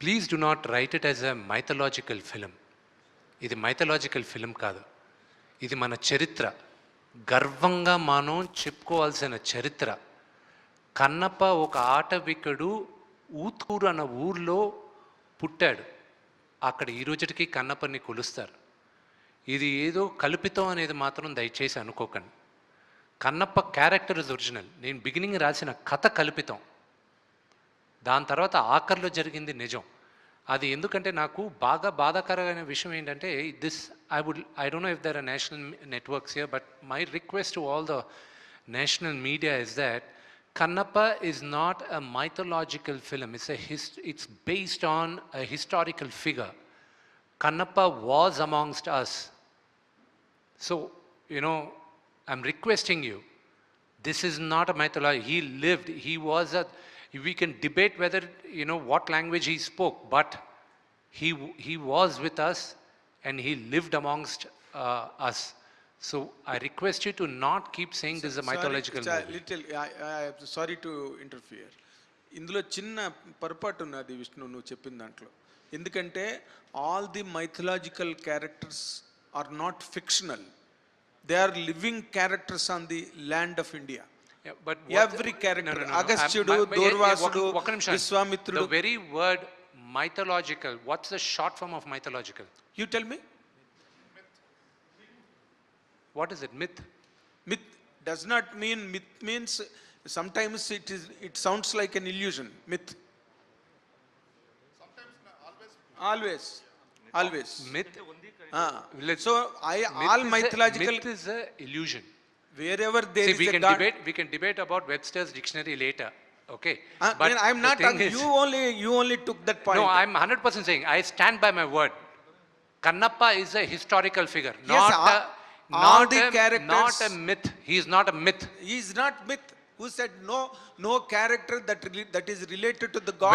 Please do not write it as a mythological film. ఇది mythological film కాదు. ఇది మన చరిత్ర. గర్వంగా మనం చెప్పుకోవాల్సిన చరిత్ర. కన్నప్ప ఒక ఆటవికుడు ఊత్కూరు అన్న ఊర్లో పుట్టాడు. అక్కడ ఈ రోజుకి కన్నప్పని కొలుస్తారు. ఇది ఏదో కల్పితం అనేది మాత్రం దయచేసి అనుకోకండి. Kannappa character is original. నేను బిగినింగ్ రాసిన కథ కల్పితం. దాని తర్వాత ఆఖరిలో జరిగింది నిజం. అది ఎందుకంటే నాకు బాగా బాధాకరమైన విషయం ఏంటంటే I don't know if there are national networks here, but my request to all the national media is that Kannappa is not a mythological film. It's based on a historical figure. Kannappa was amongst us. So, I'm requesting you. This is not a mythology. He lived. He was we can debate whether, what language he spoke, but he was with us and he lived amongst us. So I request you to not keep saying this is a mythological movie. I'm sorry to interfere. ఇందులో చిన్న పొరపాటు ఉన్నది విష్ణు నువ్వు చెప్పిన దాంట్లో. ఎందుకంటే all the mythological characters are not fictional. They are living characters on the land of India. But every character, Agasthyudu, Durvasudu, Vishwamitra. The very word mythological, what's the short form of mythological? You tell me. What is it? Myth? Myth does not mean, myth means sometimes it sounds like an illusion. Myth. Always. Myth. So all mythological. Myth is an illusion. Wherever there is a God. We can debate about Webster's dictionary later. Okay. But I'm not talking. You only took that point. No, I'm 100% saying I stand by my word. Kannappa is a historical figure, Yes, all the characters. not a myth. He is not a myth. He is not myth. who said no character that is related to the god.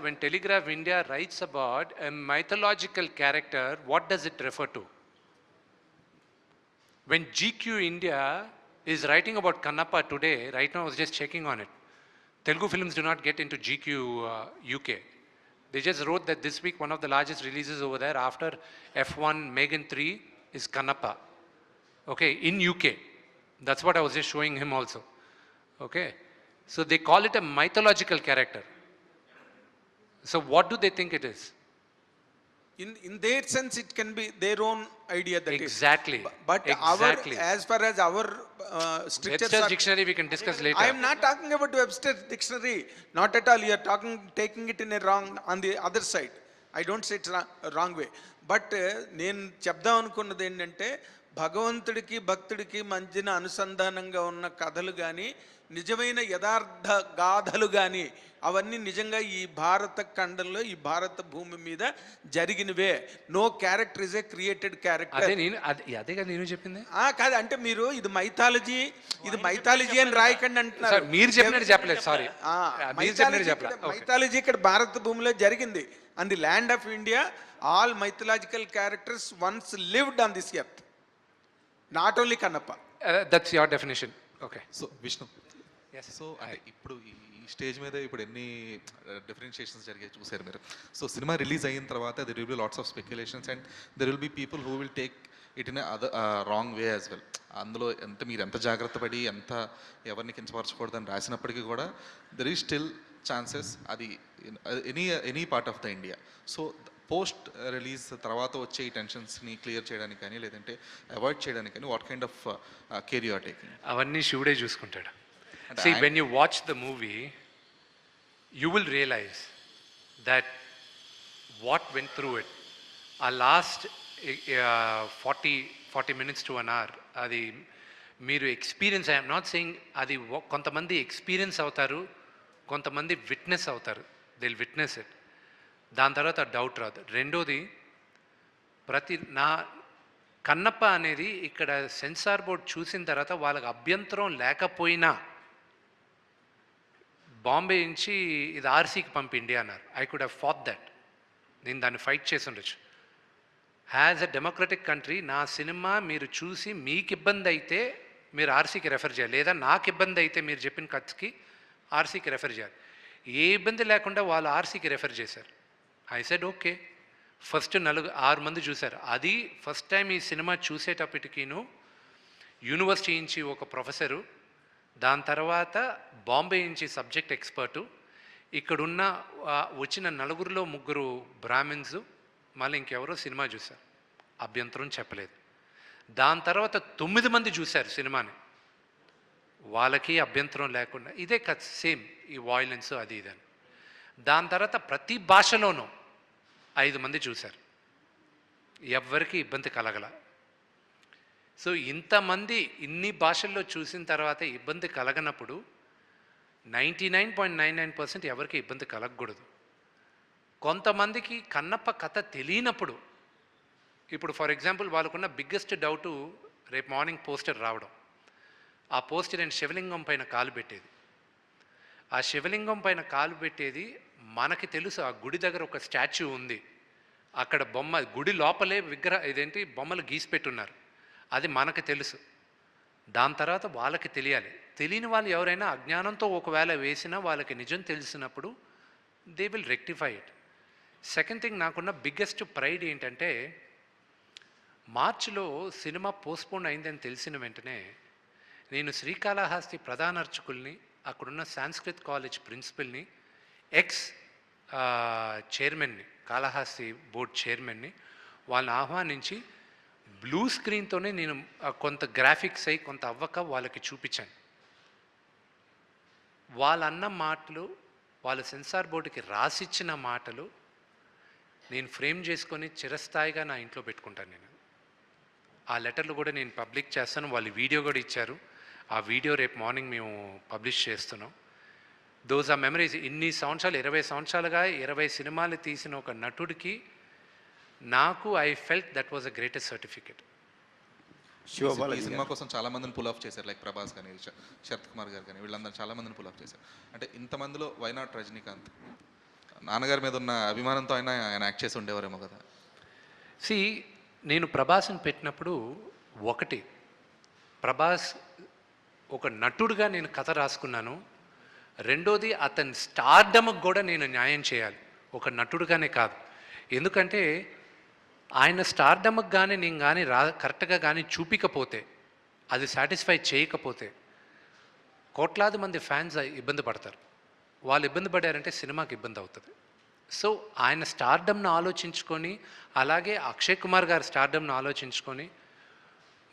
When Telegraph India writes about a mythological character, what does it refer to? When GQ India is writing about Kannappa today, right now I was just checking on it. Telugu films do not get into GQ UK. They just wrote that this week one of the largest releases over there after F1 Megan 3 is Kannappa. Okay, in UK. That's what I was just showing him also. Okay. So they call it a mythological character. So what do they think it is? In their sense, it can be their own idea. That Exactly. is. But Exactly. as far as our strictures Webster's are, dictionary we can discuss later. I am not talking about Webster's dictionary. Not at all. You are taking it in a wrong, on the other side. I don't say it's wrong way. But నేను చెప్దాం అనుకున్నది ఏంటంటే భగవంతుడికి భక్తుడికి మధ్యన అనుసంధానంగా ఉన్న కథలు కానీ నిజమైన యథార్థ గాథలు కానీ అవన్నీ నిజంగా ఈ భారత ఖండంలో ఈ భారత భూమి మీద జరిగినవే. No character is a created character. అదేగా నేను చెప్పింది. కాదు అంటే మీరు ఇది మైథాలజీ అని రాయకండి అంటున్నారు. మీరు చెప్పినట్టు చెప్పలేదు. సారీ, మైథాలజీ ఇక్కడ భారత భూమిలో జరిగింది. On the land of India all mythological characters once lived on this earth, not only Kannappa. That's your definition. Okay. So Vishnu, so అంటే ఇప్పుడు ఈ స్టేజ్ మీద ఇప్పుడు ఎన్ని డిఫరెన్షియేషన్స్ జరిగాయి చూసారు మీరు. సో సినిమా రిలీజ్ అయిన తర్వాత there will be lots of speculations and there will be people who will take it in other wrong way as well. అందులో మీరు ఎంత జాగ్రత్త పడి ఎంత ఎవరిని కించపరచకూడదని రాసినప్పటికీ కూడా దెర్ ఈజ్ స్టిల్ ఛాన్సెస్ అది any part of the India. So post release తర్వాత వచ్చే ఈ టెన్షన్స్ని క్లియర్ చేయడానికి కానీ లేదంటే అవాయిడ్ చేయడానికి కానీ what kind of care you are taking? అవన్నీ శివుడే చూసుకుంటాడు. See, when you watch the movie, you will realize that what went through it. Our last 40 minutes to an hour, అది మీరు ఎక్స్పీరియన్స్, ఐఎమ్ నాట్ సెయింగ్ అది కొంతమంది ఎక్స్పీరియన్స్ అవుతారు, కొంతమంది విట్నెస్ అవుతారు. They will witness it. దాని తర్వాత డౌట్ రాదు. రెండోది, నా కన్నప్ప అనేది ఇక్కడ సెన్సార్ బోర్డ్ చూసిన తర్వాత వాళ్ళకి అభ్యంతరం లేకపోయినా బాంబే నుంచి ఇది ఆర్సీకి పంపిండి అన్నారు. I could have fought that. నేను దాన్ని ఫైట్ చేసి ఉండొచ్చు. యాజ్ అ డెమోక్రటిక్ కంట్రీ నా సినిమా మీరు చూసి మీకు ఇబ్బంది అయితే మీరు ఆర్సీకి రెఫర్ చేయాలి, లేదా నాకు ఇబ్బంది అయితే మీరు చెప్పిన ఖర్చుకి ఆర్సీకి రెఫర్ చేయాలి. ఏ ఇబ్బంది లేకుండా వాళ్ళు ఆర్సీకి రెఫర్ చేశారు. I said okay. ఫస్ట్ 6 మంది చూశారు. అది ఫస్ట్ టైం ఈ సినిమా చూసేటప్పటికీను యూనివర్సిటీ నుంచి ఒక ప్రొఫెసరు, దాని తర్వాత బాంబే నుంచి సబ్జెక్ట్ ఎక్స్పర్టు, ఇక్కడున్న వచ్చిన 4గురిలో 3 బ్రాహ్మిన్స్, మళ్ళీ ఇంకెవరో సినిమా చూశారు, అభ్యంతరం చెప్పలేదు. దాని తర్వాత 9 మంది చూశారు సినిమాని, వాళ్ళకి అభ్యంతరం లేకుండా. ఇదే కదా సేమ్ ఈ వాయిలెన్స్ అది ఇదని. దాని తర్వాత ప్రతి భాషలోనూ 5 మంది చూశారు, ఎవ్వరికి ఇబ్బంది కలగల. సో ఇంతమంది ఇన్ని భాషల్లో చూసిన తర్వాత ఇబ్బంది కలగనప్పుడు 99.99% ఎవరికి ఇబ్బంది కలగకూడదు. కొంతమందికి కన్నప్ప కథ తెలియనప్పుడు, ఇప్పుడు ఫర్ ఎగ్జాంపుల్ వాళ్ళకున్న బిగ్గెస్ట్ డౌటు రేపు మార్నింగ్ పోస్టర్ రావడం. ఆ పోస్టర్ నేను శివలింగం పైన కాలు పెట్టేది. ఆ శివలింగం పైన కాలు పెట్టేది మనకి తెలుసు. ఆ గుడి దగ్గర ఒక స్టాచ్యూ ఉంది, అక్కడ బొమ్మ, గుడి లోపలే బొమ్మలు గీసి పెట్టున్నారు, అది మనకు తెలుసు. దాని తర్వాత వాళ్ళకి తెలియాలి. తెలియని వాళ్ళు ఎవరైనా అజ్ఞానంతో ఒకవేళ వేసినా వాళ్ళకి నిజం తెలిసినప్పుడు they will rectify it. Second thing, నాకున్న బిగ్గెస్ట్ ప్రైడ్ ఏంటంటే మార్చిలో సినిమా పోస్ట్పోన్ అయిందని తెలిసిన వెంటనే నేను శ్రీకాళహస్తి ప్రధాన అర్చకుల్ని, అక్కడున్న సాంస్క్రిత్ కాలేజ్ ప్రిన్సిపల్ని, చైర్మన్ని, కాళహస్తి బోర్డ్ చైర్మన్ని, వాళ్ళని ఆహ్వానించి బ్లూ స్క్రీన్తోనే నేను కొంత గ్రాఫిక్స్ అయి కొంత అవ్వక వాళ్ళకి చూపించాను. వాళ్ళన్న మాటలు, వాళ్ళ సెన్సార్ బోర్డుకి రాసిచ్చిన మాటలు నేను ఫ్రేమ్ చేసుకొని చిరస్థాయిగా నా ఇంట్లో పెట్టుకుంటాను. నేను ఆ లెటర్లు కూడా నేను పబ్లిక్ చేస్తాను. వాళ్ళు వీడియో కూడా ఇచ్చారు. ఆ వీడియో రేపు మార్నింగ్ మేము పబ్లిష్ చేస్తున్నాం. Those are memories. ఇన్ని సంవత్సరాలు, 20 సంవత్సరాలుగా 20 సినిమాలు తీసిన ఒక నటుడికి నాకు I felt that was a greatest certificate. ఈ సినిమా కోసం చాలా మందిని పుల్ ఆఫ్ చేశారు, లైక్ ప్రభాస్ కానీ శరత్ కుమార్ గారు కానీ వీళ్ళందరూ చాలా మందిని పుల్ ఆఫ్ చేశారు. అంటే ఇంతమందిలో వై నాట్ రజనీకాంత్? నాన్నగారి మీద ఉన్న అభిమానంతో ఆయన యాక్ట్ చేసి ఉండేవారేమో కదా. సి నేను ప్రభాస్ని పెట్టినప్పుడు ఒకటి, ప్రభాస్ ఒక నటుడుగా నేను కథ రాసుకున్నాను. రెండోది అతని స్టార్డమ్కి కూడా నేను న్యాయం చేయాలి, ఒక నటుడుగానే కాదు. ఎందుకంటే ఆయన స్టార్డమ్కి కానీ నేను కానీ కరెక్ట్గా కానీ చూపించకపోతే, అది సాటిస్ఫై చేయకపోతే కోట్లాది మంది ఫ్యాన్స్ ఇబ్బంది పడతారు. వాళ్ళు ఇబ్బంది పడారంటే సినిమాకి ఇబ్బంది అవుతుంది. సో ఆయన స్టార్డమ్ను ఆలోచించుకొని, అలాగే అక్షయ్ కుమార్ గారి స్టార్డమ్ను ఆలోచించుకొని,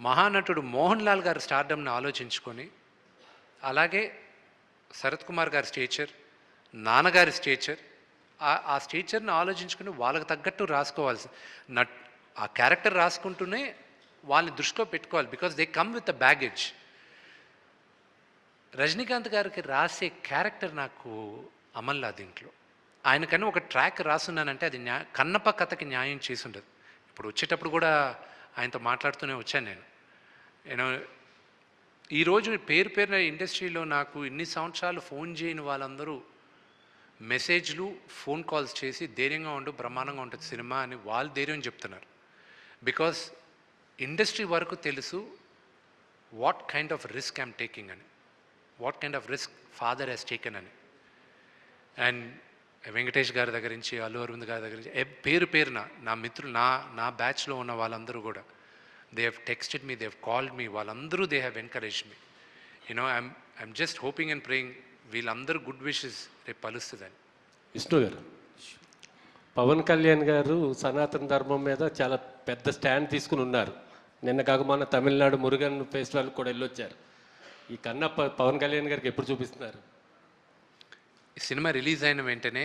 మహానటుడు మోహన్ లాల్ గారి స్టార్డమ్ను ఆలోచించుకొని, అలాగే శరత్ కుమార్ గారి స్టేచర్, నాన్నగారి స్టేచర్, ఆ స్టేచర్ని ఆలోచించుకుని వాళ్ళకి తగ్గట్టు రాసుకోవాల్సి ఆ క్యారెక్టర్ రాసుకుంటూనే వాళ్ళని దృష్టిలో పెట్టుకోవాలి. Because they come with a baggage. Rajinikanth గారికి రాసే క్యారెక్టర్ నాకు అమల్లా దీంట్లో. ఆయనకన్నా ఒక ట్రాక్ రాసున్నానంటే అది కన్నప్ప కథకి న్యాయం చేసి ఉండదు. ఇప్పుడు వచ్చేటప్పుడు కూడా ఆయనతో మాట్లాడుతూనే వచ్చాను నేను ఈరోజు పేరున ఇండస్ట్రీలో నాకు ఇన్ని సంవత్సరాలు ఫోన్ చేయని వాళ్ళందరూ మెసేజ్లు, ఫోన్ కాల్స్ చేసి ధైర్యంగా ఉండు, బ్రహ్మాండంగా ఉంటుంది సినిమా అని వాళ్ళు ధైర్యం చెప్తున్నారు. బికాస్ ఇండస్ట్రీ వరకు తెలుసు what kind of risk I'm taking అని, what kind of risk father has taken అని. అండ్ వెంకటేష్ గారి దగ్గర నుంచి, అల్లు అరవింద్ గారి దగ్గర నుంచి పేరున నా మిత్రులు, నా బ్యాచ్లో ఉన్న వాళ్ళందరూ కూడా they have texted me, they have called me, వాళ్ళందరూ they have encouraged me. You know I'm just hoping and praying వీళ్ళందరూ గుడ్ విషెస్ రేపు పలుస్తుందని. విష్ణు గారు, పవన్ కళ్యాణ్ గారు సనాతన ధర్మం మీద చాలా పెద్ద స్టాండ్ తీసుకుని ఉన్నారు. నిన్న కాక మొన్న తమిళనాడు మురుగన్ ఫెస్టివల్ కూడా వెళ్ళొచ్చారు. ఈ కన్నప్ప పవన్ కళ్యాణ్ గారికి ఎప్పుడు చూపిస్తున్నారు? ఈ సినిమా రిలీజ్ అయిన వెంటనే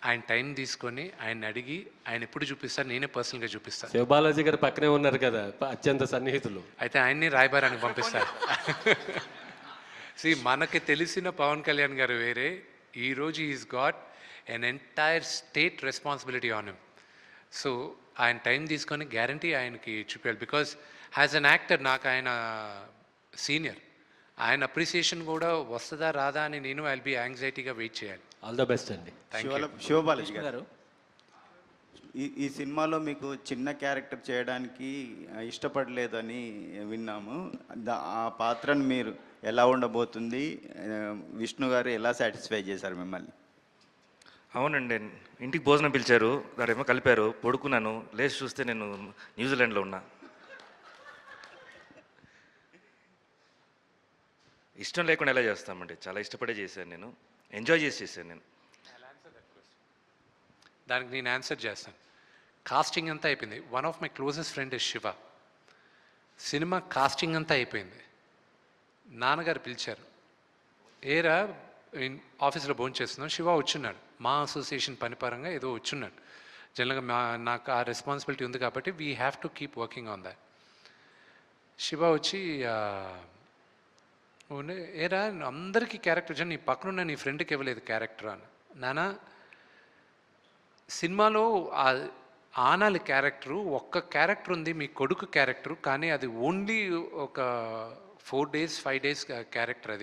ఆయన టైం తీసుకొని ఆయన అడిగి ఆయన ఎప్పుడు చూపిస్తారు, నేనే పర్సనల్గా చూపిస్తాను. శివబాలాజీ గారు పక్కనే ఉన్నారు కదా, అత్యంత సన్నిహితులు. అయితే ఆయన్ని రాయబారానికి పంపిస్తారు. మనకి తెలిసిన పవన్ కళ్యాణ్ గారు వేరే. ఈరోజు is got an entire state responsibility on him. So ఆయన టైం తీసుకొని గ్యారంటీ ఆయనకి చూపించాలి. బికాజ్ యాజ్ అన్ యాక్టర్ నాకు ఆయన సీనియర్, ఆయన అప్రిసియేషన్ కూడా వస్తుందా రాదా అని నేను ఐల్ బి యాంగ్జైటీగా వెయిట్ చేయాలి. ఆల్ ద బెస్ట్ అండి. శివబాలాజీ గారు, ఈ సినిమాలో మీకు చిన్న క్యారెక్టర్ చేయడానికి ఇష్టపడలేదని విన్నాము. ఆ పాత్రను మీరు ఎలా ఉండబోతుంది, విష్ణు గారు ఎలా సాటిస్ఫై చేశారు మిమ్మల్ని? అవునండి, ఇంటికి భోజనం పిలిచారు, దారేమో కలిపారు, పడుకున్నాను, లేచి చూస్తే నేను న్యూజిలాండ్లో ఉన్నా. ఇష్టం లేకుండా ఎలా చేస్తామండి, చాలా ఇష్టపడే చేశాను, నేను ఎంజాయ్ చేశాను నేను. దానికి నేను ఆన్సర్ చేస్తాను. కాస్టింగ్ అంతా అయిపోయింది. One of my closest friend is Shiva. Cinema casting అంతా అయిపోయింది. నాన్నగారు పిలిచారు, ఏరా ఆఫీస్లో భోజనం చేస్తున్నాం, శివ వచ్చున్నాడు. మా అసోసియేషన్ పనిపరంగా ఏదో వచ్చున్నాడు. జనరల్గా నాకు ఆ రెస్పాన్సిబిలిటీ ఉంది కాబట్టి we have to keep working on that. Shiva వచ్చి ఏరా అందరికీ క్యారెక్టర్ వచ్చాను, నీ పక్కనున్న నీ ఫ్రెండ్కి ఇవ్వలేదు క్యారెక్టర్ అని. నాన్న, సినిమాలో ఆనాలి క్యారెక్టరు ఒక్క క్యారెక్టర్ ఉంది, మీ కొడుకు క్యారెక్టరు, కానీ అది ఓన్లీ ఒక 4 days 5 days క్యారెక్టర్.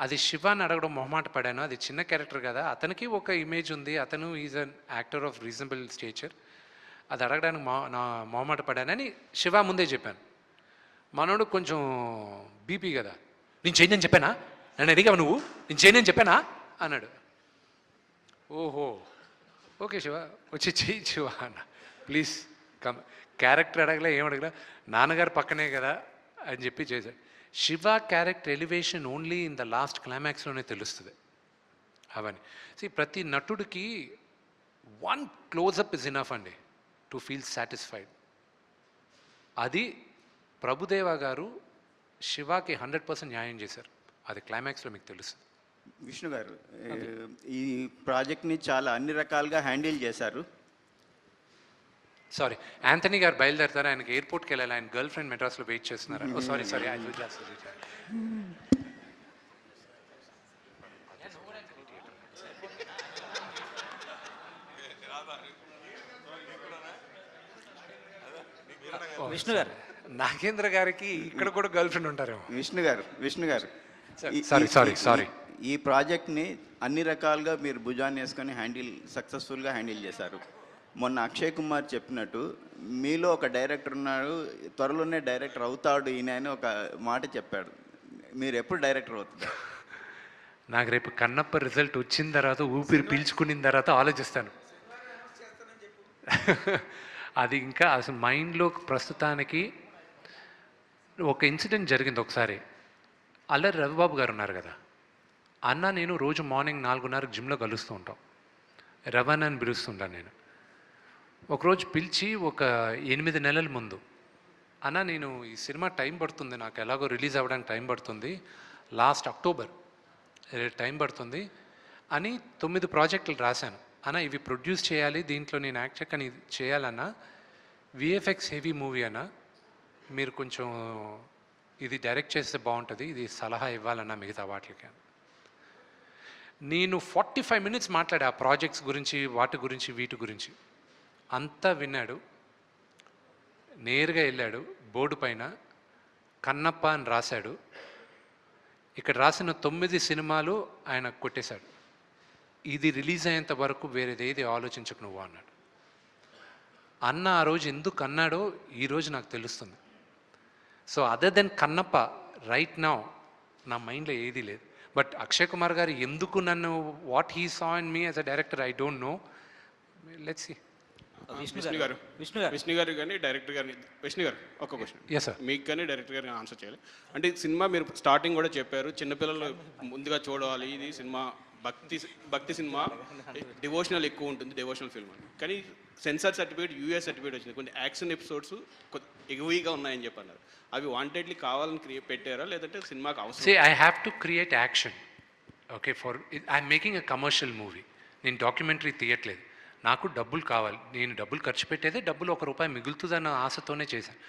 అది శివాని అడగడం మొహమాట పడాను. అది చిన్న క్యారెక్టర్ కదా, అతనికి ఒక ఇమేజ్ ఉంది, అతను is an actor of reasonable stature, అది అడగడానికి నా మొహమాట పడానని శివ ముందే చెప్పాను. మనోడు కొంచెం బీపీ కదా, నేను చేయని చెప్పానా, నన్ను అడిగావు నువ్వు, నేను చేయని చెప్పానా అన్నాడు. ఓహో ఓకే శివ, వచ్చి చెయ్యి శివ అన్న, ప్లీజ్ కమ్. క్యారెక్టర్ అడగలే, ఏం అడగలే, నాన్నగారు పక్కనే కదా అని చెప్పి చేశాడు. Shiva character elevation only in the last క్లైమాక్స్లోనే తెలుస్తుంది అవన్నీ. ప్రతి నటుడికి 1 close-up ఇస్ ఇనఫ్ అండి టు ఫీల్ సాటిస్ఫైడ్. అది ప్రభుదేవా గారు శివాకి 100% న్యాయం చేశారు. అది క్లైమాక్స్లో మీకు తెలుస్తుంది. విష్ణు గారు, ఈ ప్రాజెక్ట్ని చాలా అన్ని రకాలుగా హ్యాండిల్ చేశారు. సారీ, యాంథనీ గారు బయలుదేరుతారు, ఆయనకి ఎయిర్పోర్ట్కి వెళ్ళాలి, ఆయన గర్ల్ ఫ్రెండ్ మెడ్రాస్లో వెయిట్ చేస్తున్నారు. Sorry I will just Vishnu గారు, నాగేంద్ర గారికి ఇక్కడ కూడా గర్ల్ ఫ్రెండ్ ఉంటారేమో. విష్ణు గారు సారీ. ఈ ప్రాజెక్ట్ని అన్ని రకాలుగా మీరు భుజాన్ని వేసుకొని సక్సెస్ఫుల్గా హ్యాండిల్ చేశారు. మొన్న అక్షయ్ కుమార్ చెప్పినట్టు మీలో ఒక డైరెక్టర్ ఉన్నాడు, త్వరలోనే డైరెక్టర్ అవుతాడు ఈయన అని ఒక మాట చెప్పాడు. మీరు ఎప్పుడు డైరెక్టర్ అవుతారు? నాకు రేపు కన్నప్ప రిజల్ట్ వచ్చిన తర్వాత ఊపిరి పీల్చుకున్న తర్వాత ఆలోచిస్తాను. అది ఇంకా అసలు మైండ్లో ప్రస్తుతానికి ఒక ఇన్సిడెంట్ జరిగింది ఒకసారి. అల్లరి రవిబాబు గారు ఉన్నారు కదా, అన్న నేను రోజు మార్నింగ్ 4:30 జిమ్లో కలుస్తూ ఉంటాం. రవణ అని పిలుస్తుంటాను నేను. ఒకరోజు పిలిచి ఒక 8 నెలల ముందు, అన్న నేను ఈ సినిమా టైం పడుతుంది, నాకు ఎలాగో రిలీజ్ అవ్వడానికి టైం పడుతుంది, లాస్ట్ అక్టోబర్ టైం పడుతుంది అని 9 ప్రాజెక్టులు రాశాను. అన్న ఇవి ప్రొడ్యూస్ చేయాలి, దీంట్లో నేను యాక్ట్ కానీ చేయాలన్నా, విఎఫ్ఎక్స్ హెవీ మూవీ అన్న, మీరు కొంచెం ఇది డైరెక్ట్ చేస్తే బాగుంటుంది, ఇది సలహా ఇవ్వాలన్నా మిగతా వాటికి. నేను 45 మినిట్స్ మాట్లాడా ఆ ప్రాజెక్ట్స్ గురించి, వాటి గురించి, వీటి గురించి. అంతా విన్నాడు. నేరుగా వెళ్ళాడు, బోర్డు పైన కన్నప్ప అని రాశాడు. ఇక్కడ రాసిన 9 సినిమాలు ఆయన కొట్టేశాడు. ఇది రిలీజ్ అయ్యేంత వరకు వేరేదేది ఆలోచించకు నువ్వు అన్నాడు. అన్న ఆ రోజు ఎందుకు అన్నాడో ఈరోజు నాకు తెలుస్తుంది. So other than Kannappa right now నా మైండ్లో ఏదీ లేదు. బట్ అక్షయ్ కుమార్ గారు ఎందుకు నన్ను what he saw in me as a director I don't know. Let's see. Vishnu గారు కానీ డైరెక్టర్ గారిని, విష్ణు గారు ఒక క్వశ్చన్. Yes, sir. మీకు కానీ డైరెక్టర్ గారిని ఆన్సర్ చేయాలి. అంటే సినిమా మీరు స్టార్టింగ్ కూడా చెప్పారు, చిన్నపిల్లలు ముందుగా చూడాలి, ఇది సినిమా భక్తి సినిమా, డివోషనల్ ఎక్కువ ఉంటుంది, డివోషనల్ ఫిల్మ్ అని. కానీ సెన్సార్ సర్టిఫికేట్, యూఎస్ సర్టిఫికేట్ వచ్చింది. కొన్ని యాక్షన్ ఎపిసోడ్స్ ఎగువీగా ఉన్నాయని చెప్పన్నారు. అవి వాంటెడ్లీ కావాలని పెట్టారా, లేదంటే సినిమాకి అవసరం? See, I have to create action. Okay, I'm making a commercial movie. నేను డాక్యుమెంటరీ తీయట్లేదు. నాకు డబ్బులు కావాలి, నేను డబ్బులు ఖర్చు పెట్టేదే డబ్బులు ₹1 మిగులుతుందన్న ఆశతోనే చేశాను.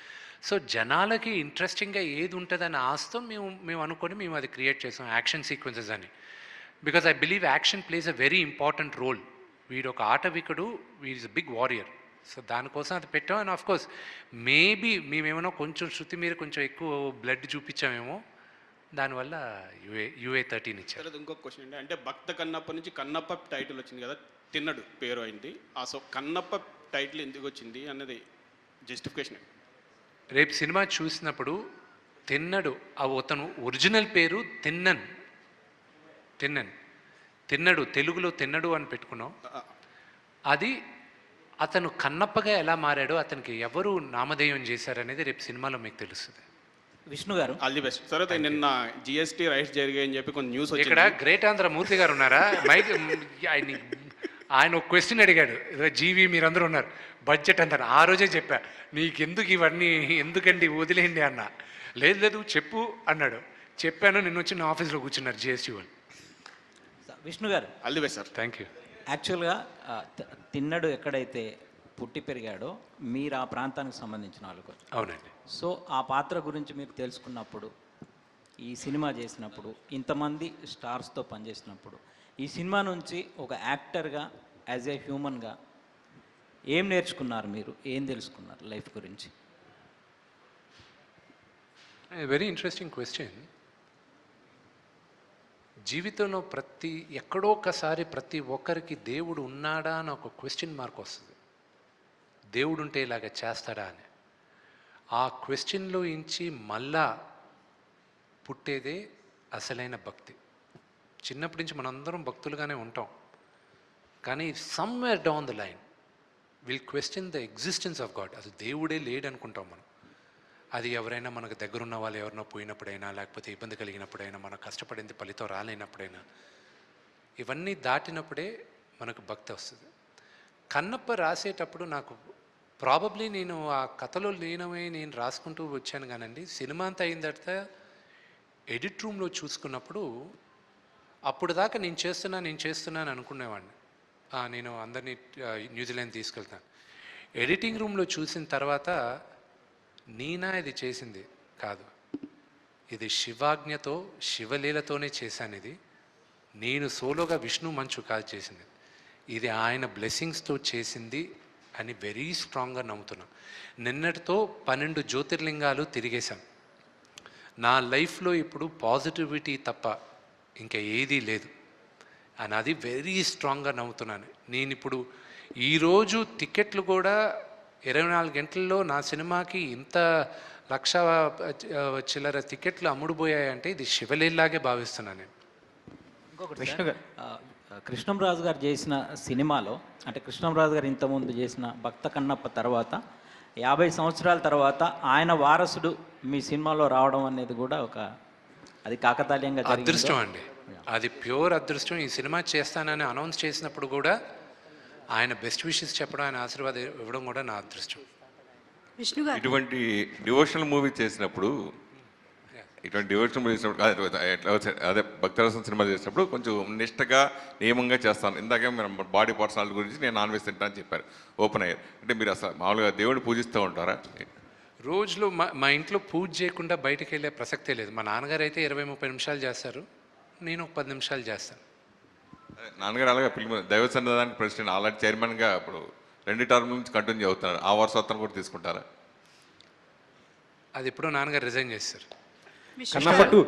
సో జనాలకి ఇంట్రెస్టింగ్గా ఏది ఉంటుందన్న ఆశతో మేము అనుకొని మేము అది క్రియేట్ చేసాం, యాక్షన్ సీక్వెన్సెస్ అని. Because I believe action plays a very important role. వీడు ఒక ఆటవికుడు, వీడ్ అ బిగ్ వారియర్. సో దానికోసం అది పెట్టాం. అండ్ ఆఫ్ కోర్స్ మేబీ మేమేమో కొంచెం శృతి మీద కొంచెం ఎక్కువ బ్లడ్ చూపించామేమో, దానివల్ల యుఏ 13 ఇచ్చారు. తర్వాత ఇంకొక క్వశ్చన్ అండి, అంటే భక్త కన్నప్ప నుంచి కన్నప్ప టైటిల్ వచ్చింది కదా, తిన్నడు పేరు అయింది. సో కన్నప్ప టైటిల్ ఎందుకు వచ్చింది అన్నది జస్టిఫికేషన్. రేపు సినిమా చూసినప్పుడు తిన్నడు, అతను ఒరిజినల్ పేరు తిన్నడు, తెలుగులో తిన్నడు అని పెట్టుకున్నాం. అది అతను కన్నప్పగా ఎలా మారాడో, అతనికి ఎవరు నామధేయం చేశారనేది రేపు సినిమాలో మీకు తెలుస్తుంది. విష్ణు గారు ఆల్ ది బెస్ట్. తర్వాత నిన్న జిఎస్టీ రైట్స్ జరిగాయని చెప్పి కొన్ని న్యూస్ వచ్చింది. ఇక్కడ గ్రేట్ ఆంధ్ర మూర్తి గారు ఉన్నారా? ఆయన ఒక క్వశ్చన్ అడిగాడు, జీవి మీరందరూ ఉన్నారు, బడ్జెట్ అంటారు. ఆ రోజే చెప్పా, నీకెందుకు ఇవన్నీ, ఎందుకండి వదిలేయండి అన్న. లేదు చెప్పు అన్నాడు. చెప్పాను, నిన్న వచ్చి నా ఆఫీస్లో కూర్చున్నారు జిఎస్టీ వాళ్ళు. విష్ణు గారు all the best sir. Thank you. యాక్చువల్గా తిన్నడు ఎక్కడైతే పుట్టి పెరిగాడో మీరు ఆ ప్రాంతానికి సంబంధించిన వాళ్ళు. అవునండి. సో ఆ పాత్ర గురించి మీరు తెలుసుకున్నప్పుడు, ఈ సినిమా చేసినప్పుడు, ఇంతమంది స్టార్స్తో పనిచేసినప్పుడు, ఈ సినిమా నుంచి ఒక యాక్టర్గా, యాజ్ ఏ హ్యూమన్గా ఏం నేర్చుకున్నారు మీరు, ఏం తెలుసుకున్నారు లైఫ్ గురించి? Very interesting question. జీవితంలో ఎక్కడో ఒకసారి ప్రతి ఒక్కరికి దేవుడు ఉన్నాడా అని ఒక క్వశ్చన్ మార్క్ వస్తుంది. దేవుడు ఉంటే ఇలాగ చేస్తాడా అని. ఆ క్వశ్చన్లో ఇంచి మళ్ళా పుట్టేదే అసలైన భక్తి. చిన్నప్పటి నుంచి మనందరం భక్తులుగానే ఉంటాం, కానీ somewhere down the line will question the existence of God. అసలు దేవుడే లేడు అనుకుంటాం మనం. అది ఎవరైనా మనకు దగ్గరున్న వాళ్ళు ఎవరినో పోయినప్పుడైనా, లేకపోతే ఇబ్బంది కలిగినప్పుడైనా, మనం కష్టపడింది ఫలితం రాలేనప్పుడైనా, ఇవన్నీ దాటినప్పుడే మనకు భక్తి వస్తుంది. కన్నప్ప రాసేటప్పుడు నాకు ప్రాబబ్లీ నేను ఆ కథలో లీనమై నేను రాసుకుంటూ వచ్చాను కానండి. సినిమా అంతా అయిన తర్వాత ఎడిట్ రూమ్లో చూసుకున్నప్పుడు, అప్పుడు దాకా నేను చేస్తున్నాను అనుకునేవాడిని. నేను అందరినీ న్యూజిలాండ్ తీసుకెళ్తాను. ఎడిటింగ్ రూమ్లో చూసిన తర్వాత, నేనా ఇది చేసింది కాదు, ఇది శివాజ్ఞతో, శివలీలతోనే చేశాను. ఇది నేను సోలోగా విష్ణు మంచు కాదు చేసింది, ఇది ఆయన బ్లెస్సింగ్స్తో చేసింది అని వెరీ స్ట్రాంగ్గా నమ్ముతున్నా. నిన్నటితో 12 జ్యోతిర్లింగాలు తిరిగేశాను. నా లైఫ్లో ఇప్పుడు పాజిటివిటీ తప్ప ఇంకా ఏదీ లేదు అని అది వెరీ స్ట్రాంగ్గా నమ్ముతున్నాను. నేను ఇప్పుడు ఈరోజు టికెట్లు కూడా 24 గంటల్లో నా సినిమాకి ఇంత 1,00,000 చిల్లర టికెట్లు అమ్ముడుపోయాయంటే ఇది శివలీలాగే భావిస్తున్నాను నేను. విష్ణు గారు, కృష్ణంరాజు గారు చేసిన సినిమాలో, అంటే కృష్ణంరాజు గారు ఇంతకుముందు చేసిన భక్త కన్నప్ప తర్వాత 50 సంవత్సరాల తర్వాత ఆయన వారసుడు మీ సినిమాలో రావడం అనేది కూడా అది కాకతాళీయంగా అదృష్టం అండి, అది ప్యూర్ అదృష్టం. ఈ సినిమా చేస్తానని అనౌన్స్ చేసినప్పుడు కూడా ఆయన బెస్ట్ విషెస్ చెప్పడం, ఆయన ఆశీర్వాదం ఇవ్వడం కూడా నా అదృష్టం. ఇటువంటి డివోషనల్ మూవీ చేసినప్పుడు అదే భక్తరసం సినిమా చేసినప్పుడు కొంచెం నిష్టగా నియమంగా చేస్తాను. ఇందాకే మీరు బాడీ పర్సనాలిటీ గురించి నేను నాన్ వెజ్ తింటానని చెప్పారు, ఓపెన్ అయ్యారు. అంటే మీరు అసలు మామూలుగా దేవుడిని పూజిస్తూ ఉంటారా? రోజులో మా ఇంట్లో పూజ చేయకుండా బయటకు వెళ్ళే ప్రసక్తే లేదు. మా నాన్నగారు అయితే 20-30 నిమిషాలు చేస్తారు, నేను ఒక 10 నిమిషాలు చేస్తాను. నాన్నగారు అలాగే దైవ సన్నిధానానికి ప్రెసిడెంట్, ఆల్రెడీ చైర్మన్గా ఇప్పుడు 2 టర్మ్ నుంచి కంటిన్యూ అవుతున్నారు. ఆ వారసత్వం కూడా తీసుకుంటారా? అది ఎప్పుడో నాన్నగారు రిజైన్ చేస్తారు. కన్నప్ప 2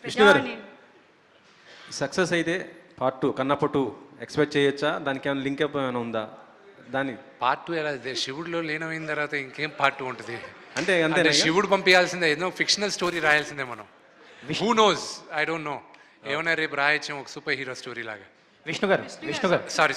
విష్ణు గారు సక్సెస్ అయితే పార్ట్ 2 కన్నప్ప 2 ఎక్స్పెక్ట్ చేయొచ్చా? దానికి ఏమైనా లింక్ అప్ ఏమైనా ఉందా? దాని పార్ట్ 2 ఎలా శివుడిలో లీనమైన తర్వాత ఇంకేం పార్ట్ 2 ఉంటుంది? అంతే శివుడు పంపించాల్సిందే, ఏదో ఫిక్షనల్ స్టోరీ రాయాల్సిందే మనం. Who knows, I don't no. ఏమైనా రేపు రాయొచ్చు ఒక సూపర్ హీరో స్టోరీ లాగా. Vishnu garu sorry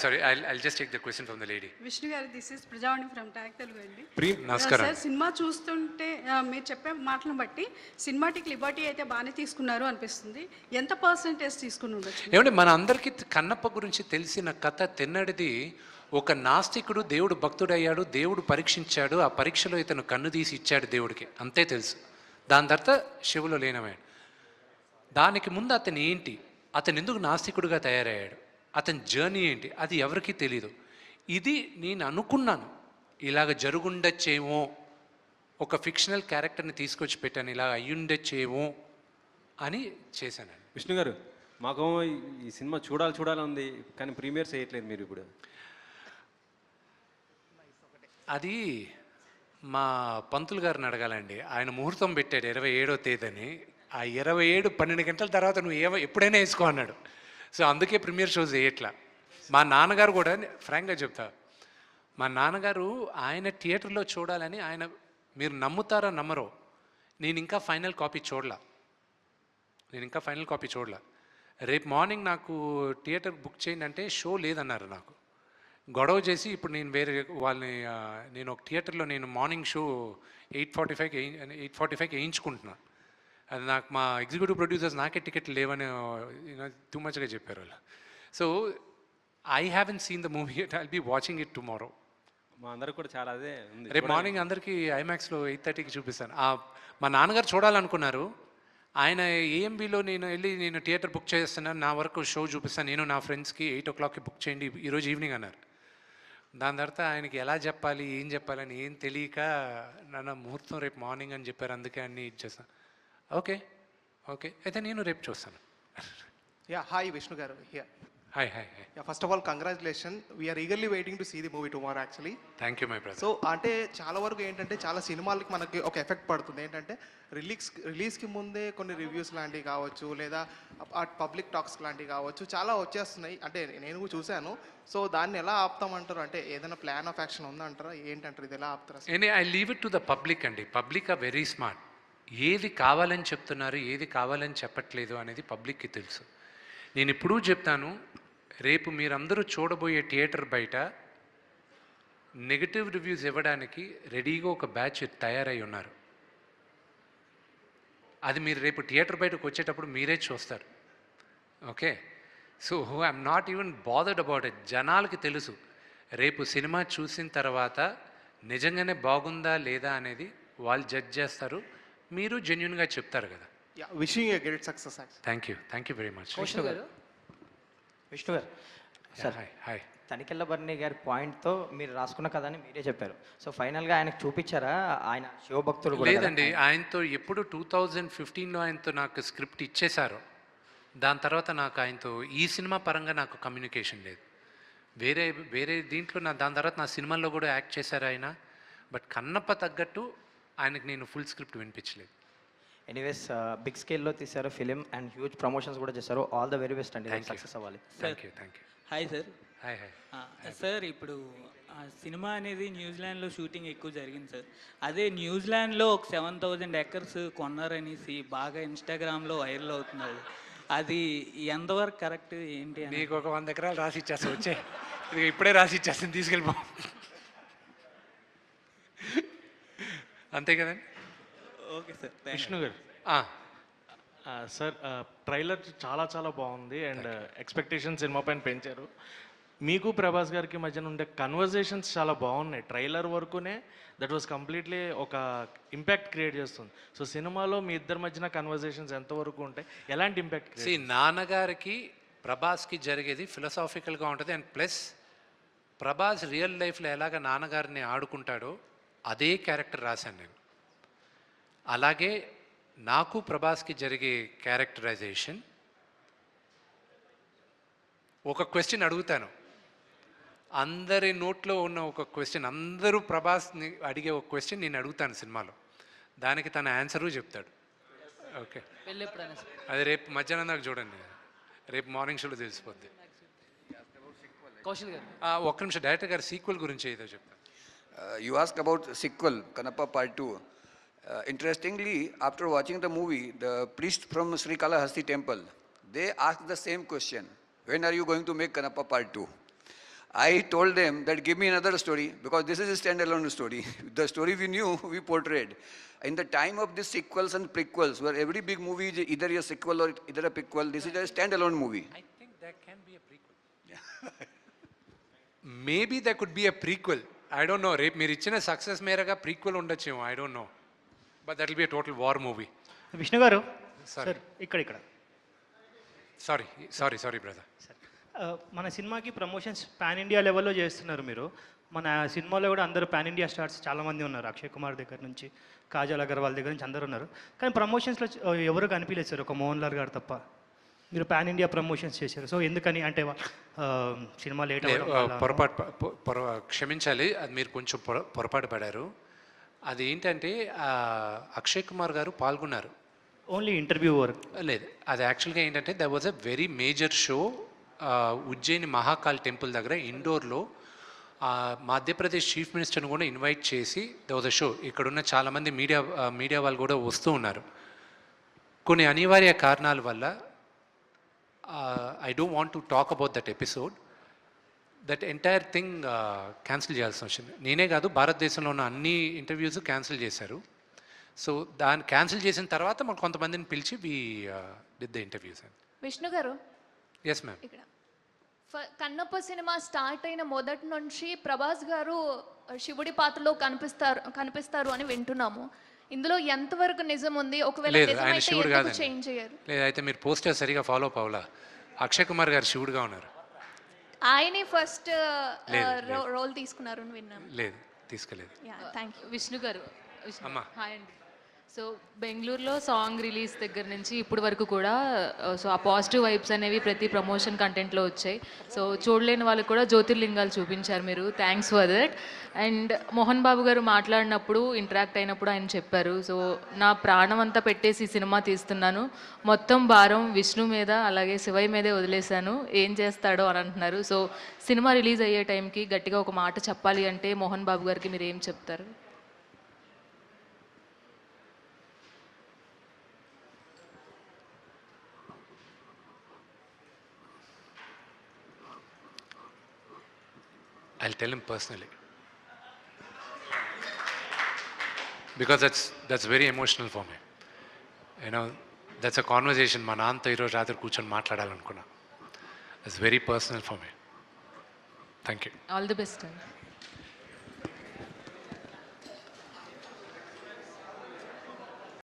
I just take the question from the lady. Vishnu garu, this is Prajavani from tag Telugu అండి. నమస్కారం సార్, సినిమా చూస్తుంటే మీరు చెప్పే మాటలను బట్టి సినిమాటిక్ లిబర్టీ అయితే బాగానే తీసుకున్నారు అనిపిస్తుంది. ఎంత పర్సెంటేజ్ తీసుకుని ఉండొచ్చు? ఏమంటే మన అందరికీ కన్నప్ప గురించి తెలిసిన కథ తిన్నడిది. ఒక నాస్తికుడు దేవుడు భక్తుడయ్యాడు, దేవుడు పరీక్షించాడు, ఆ పరీక్షలో ఇతను కన్ను తీసి ఇచ్చాడు దేవుడికి, అంతే తెలుసు. దాని తర్వాత శివులో లీనమయ్యాడు. దానికి ముందు అతను ఏంటి, అతను ఎందుకు నాస్తికుడిగా తయారయ్యాడు, అతని జర్నీ ఏంటి, అది ఎవరికీ తెలీదు. ఇది నేను అనుకున్నాను ఇలాగ జరుగుండొచ్చేమో, ఒక ఫిక్షనల్ క్యారెక్టర్ని తీసుకొచ్చి పెట్టాను, ఇలా అయ్యుండొచ్చేమో అని చేశానండి. విష్ణు గారు, మాకు ఈ సినిమా చూడాలని ఉంది, కానీ ప్రీమియర్స్ చేయట్లేదు మీరు ఇప్పుడు. అది మా పంతులు గారిని అడగాలండి. ఆయన ముహూర్తం పెట్టాడు 27వ తేదీని. ఆ 27 12 గంటల తర్వాత నువ్వు ఎప్పుడైనా వేసుకో అన్నాడు. సో అందుకే ప్రీమియర్ షోస్ వేయట్లా. మా నాన్నగారు కూడా ఫ్రాంక్గా చెప్తా, మా నాన్నగారు ఆయన థియేటర్లో చూడాలని ఆయన, మీరు నమ్ముతారా నమ్మరో, నేను ఇంకా ఫైనల్ కాపీ చూడలా. రేపు మార్నింగ్ నాకు థియేటర్ బుక్ చేయండి అంటే షో లేదన్నారు. నాకు గొడవ చేసి ఇప్పుడు నేను వేరే వాళ్ళని, నేను ఒక థియేటర్లో నేను మార్నింగ్ షో 8:45కి వేయించుకుంటున్నాను. అది నాకు మా ఎగ్జిక్యూటివ్ ప్రొడ్యూసర్స్ నాకే టికెట్లు లేవని టూ మచ్గా చెప్పారు వాళ్ళు. So I haven't seen the movie, I'll be watching it tomorrow. మా అందరికి కూడా చాలా అదే ఉంది. రేపు మార్నింగ్ అందరికీ ఐమాక్స్లో 8:30కి చూపిస్తాను. మా నాన్నగారు చూడాలనుకున్నారు. ఆయన ఏఎంబీలో నేను థియేటర్ బుక్ చేస్తున్నాను, నా వరకు షో చూపిస్తాను, నేను నా ఫ్రెండ్స్కి 8 o'clockకి బుక్ చేయండి ఈరోజు ఈవినింగ్ అన్నారు. దాని తర్వాత ఆయనకి ఎలా చెప్పాలి, ఏం చెప్పాలని ఏం తెలియక నాన్న ముహూర్తం రేపు మార్నింగ్ అని చెప్పారు, అందుకే అన్నీ ఇచ్చేస్తాను. ఓకే అయితే నేను రేపు చూస్తాను. హాయ్ విష్ణు గారు. Hi. First of all congratulation, we are eagerly waiting to see the movie tomorrow actually. Thank you my brother. So అంటే చాలా వరకు ఏంటంటే చాలా సినిమాలకి మనకి ఒక ఎఫెక్ట్ పడుతుంది. ఏంటంటే రిలీజ్కి ముందే కొన్ని రివ్యూస్ లాంటివి కావచ్చు, లేదా పబ్లిక్ టాక్స్ లాంటివి కావచ్చు, చాలా వచ్చేస్తున్నాయి. అంటే నేను కూడా చూశాను. సో దాన్ని ఎలా ఆపుతామంటారు? అంటే ఏదైనా ప్లాన్ ఆఫ్ యాక్షన్ ఉందంటారా? ఏంటంటారు, ఇది ఎలా ఆపుతారా? I leave it to the public అండి. Public are very smart. ఏది కావాలని చెప్తున్నారు, ఏది కావాలని చెప్పట్లేదు అనేది పబ్లిక్కి తెలుసు. నేను ఎప్పుడూ చెప్తాను, రేపు మీరందరూ చూడబోయే థియేటర్ బయట నెగటివ్ రివ్యూస్ ఇవ్వడానికి రెడీగా ఒక బ్యాచ్ తయారై ఉన్నారు. అది మీరు రేపు థియేటర్ బయటకు వచ్చేటప్పుడు మీరే చూస్తారు. Okay, so I'm not even bothered about it. జనాలకి తెలుసు రేపు సినిమా చూసిన తర్వాత నిజంగానే బాగుందా లేదా అనేది వాళ్ళు జడ్జ్ చేస్తారు. మీరు జెన్యున్గా చెప్తారు కదా. Wishing you great success. Thank you very much. Vishnu గారు సార్, హాయ్. తనికెళ్ళ బర్ని గారి పాయింట్తో మీరు రాసుకున్న కథని మీరే చెప్పారు. సో ఫైనల్గా ఆయనకు చూపించారా? ఆయన శివభక్తుడు కూడా లేదండి, ఆయనతో ఎప్పుడు 2015లో ఆయనతో నాకు స్క్రిప్ట్ ఇచ్చేశారు. దాని తర్వాత నాకు ఆయనతో ఈ సినిమా పరంగా నాకు కమ్యూనికేషన్ లేదు. వేరే వేరే దీంట్లో దాని తర్వాత నా సినిమాల్లో కూడా యాక్ట్ చేశారు ఆయన. బట్ కన్నప్ప తగ్గట్టు ఆయనకి నేను ఫుల్ స్క్రిప్ట్ వినిపించలేదు. ఎనీవేస్ బిగ్ స్కేల్లో తీశారు ఫిలిం అండ్ హ్యూజ్ ప్రమోషన్స్ కూడా చేశారు. ఆల్ ద వెరీ బెస్ట్ అండి, Thank you. సక్సెస్ అవ్వాలి. Thank you, thank you. Hi sir. Hi hi. Sir ఇప్పుడు ఆ సినిమా అనేది న్యూజిలాండ్లో షూటింగ్ ఎక్కువ జరిగింది సార్. అదే న్యూజిలాండ్లో ఒక 7,000 ఎకర్స్ కొన్నారనేసి బాగా ఇన్స్టాగ్రామ్లో వైరల్ అవుతున్నారు. అది ఎంతవరకు కరెక్ట్ ఏంటి అని? నీకు ఒక 100 ఎకరాలు రాసి ఇచ్చేస్తా, వచ్చే ఇది ఇప్పుడే రాసి ఇచ్చేస్తాను, తీసుకెళ్ళిపో. అంతే కదండి. Okay sir. విష్ణు గారు సార్, ట్రైలర్ చాలా చాలా బాగుంది అండ్ ఎక్స్పెక్టేషన్ సినిమా పైన పెంచారు. మీకు ప్రభాస్ గారికి మధ్యన ఉండే కన్వర్జేషన్స్ చాలా బాగున్నాయి. ట్రైలర్ వరకునే దట్ వాస్ కంప్లీట్లీ ఒక ఇంపాక్ట్ క్రియేట్ చేస్తుంది. సో సినిమాలో మీ ఇద్దరి మధ్యన కన్వర్జేషన్స్ ఎంతవరకు ఉంటాయి, ఎలాంటి ఇంపాక్ట్? నాన్నగారికి ప్రభాస్కి జరిగేది ఫిలసాఫికల్గా ఉంటుంది. అండ్ ప్లస్ ప్రభాస్ రియల్ లైఫ్లో ఎలాగ నాన్నగారిని ఆడుకుంటాడో అదే క్యారెక్టర్ రాశాను నేను. అలాగే నాకు ప్రభాస్కి జరిగే క్యారెక్టరైజేషన్. ఒక క్వశ్చన్ అడుగుతాను, అందరి నోట్లో ఉన్న ఒక క్వశ్చన్, అందరూ ప్రభాస్ని అడిగే ఒక క్వశ్చన్ నేను అడుగుతాను సినిమాలో, దానికి తన ఆన్సరు చెప్తాడు. ఓకే, అది రేపు మధ్యాహ్నం దాకా చూడండి, రేపు మార్నింగ్ షోలో తెలిసిపోద్ది. ఒక్క నిమిషం, డైరెక్టర్ గారు సీక్వెల్ గురించి ఏదో చెప్తాను. You asked about sequel, Kanappa Part 2. Interestingly, after watching the movie, the priest from Srikalahasti temple, they asked the same question. When are you going to make Kanappa Part 2? I told them that give me another story, because this is a standalone story. The story we knew, we portrayed. In the time of these sequels and prequels, where every big movie is either a sequel or either a prequel, this is a standalone movie. I think there can be a prequel. Maybe there could be a prequel. I don't know. రేపు మీరు ఇచ్చిన సక్సెస్ మేరగా ప్రీక్వెల్ ఉండొచ్చేమో, I don't no. But that will be a total war movie. Vishnu గారు సార్, ఇక్కడ సారీ బ్రదర్. మన సినిమాకి ప్రమోషన్స్ పాన్ ఇండియా లెవెల్లో చేస్తున్నారు మీరు. మన సినిమాలో కూడా అందరూ పాన్ ఇండియా స్టార్స్ చాలామంది ఉన్నారు. అక్షయ్ కుమార్ దగ్గర నుంచి, కాజల్ అగర్వాల్ దగ్గర నుంచి అందరూ ఉన్నారు. కానీ ప్రమోషన్స్లో ఎవరు కనిపించలేదు సార్, ఒక మోహన్ లాల్ గారు తప్ప. మీరు పాన్ ఇండియా ప్రమోషన్స్ చేశారు, సో ఎందుకని? అంటే సినిమా లేట్ క్షమించాలి, అది మీరు కొంచెం పొరపాటు పడారు. అది ఏంటంటే అక్షయ్ కుమార్ గారు పాల్గొన్నారు, ఓన్లీ ఇంటర్వ్యూ వరకు. లేదు, అది యాక్చువల్గా ఏంటంటే there was a very major show Ujjain Mahakal temple దగ్గర ఇండోర్లో. మధ్యప్రదేశ్ చీఫ్ మినిస్టర్ని కూడా ఇన్వైట్ చేసి దర్ వాజ్ అ షో. ఇక్కడున్న చాలామంది మీడియా వాళ్ళు కూడా వస్తూ ఉన్నారు. కొన్ని అనివార్య కారణాల వల్ల I don't want to talk about that episode. That entire thing cancel చేయాల్సి వచ్చింది. నేనే కాదు, భారతదేశంలో ఉన్న అన్ని ఇంటర్వ్యూస్ క్యాన్సిల్ చేశారు. సో దాన్ని క్యాన్సిల్ చేసిన తర్వాత మాకు కొంతమందిని పిలిచి we did the interviews. Vishnu గారు, ఎస్ మ్యామ్. ఇక్కడ కన్నప్ప సినిమా స్టార్ట్ అయిన మొదటి నుంచి ప్రభాస్ గారు శివుడి పాత్రలో కనిపిస్తారు అని వింటున్నాము. ఇందులో ఎంతవరకు నిజం ఉంది? ఒకవేళ ఆయన శివుడు కాదండి. చేంజ్ చేయరు? లేదు, అయితే మీరు పోస్టర్ సరిగా ఫాలో అవ్వాలా. అక్షయ్ కుమార్ గారు శివుడుగా ఉన్నారు. ఆయనే ఫస్ట్ రోల్ తీసుకున్నారు అని విన్నాను. లేదు, తీసుకోలేదు. Thank you. విష్ణు గారు, అమ్మా. హాయ్ అండి. సో బెంగళూరులో సాంగ్ రిలీజ్ దగ్గర నుంచి ఇప్పుడు వరకు కూడా సో ఆ పాజిటివ్ వైబ్స్ అనేవి ప్రతి ప్రమోషన్ కంటెంట్లో వచ్చాయి. సో చూడలేని వాళ్ళకి కూడా జ్యోతిర్లింగాలు చూపించారు మీరు, thanks for that. And Mohan Babu garu మాట్లాడినప్పుడు, ఇంటరాక్ట్ అయినప్పుడు ఆయన చెప్పారు, సో నా ప్రాణం అంతా పెట్టేసి సినిమా తీస్తున్నాను, మొత్తం భారం విష్ణు మీద అలాగే శివయ్య మీదే వదిలేశాను, ఏం చేస్తాడో అని అంటున్నారు. సో సినిమా రిలీజ్ అయ్యే టైంకి గట్టిగా ఒక మాట చెప్పాలి అంటే మోహన్ బాబు గారికి మీరు ఏం చెప్తారు? I'll tell him personally, because that's very emotional for me. You know, that's a conversation మా నాన్నతో ఈరోజు రాత్రి కూర్చొని మాట్లాడాలనుకున్నా. It's very personal for me. Thank you. All the best అండి.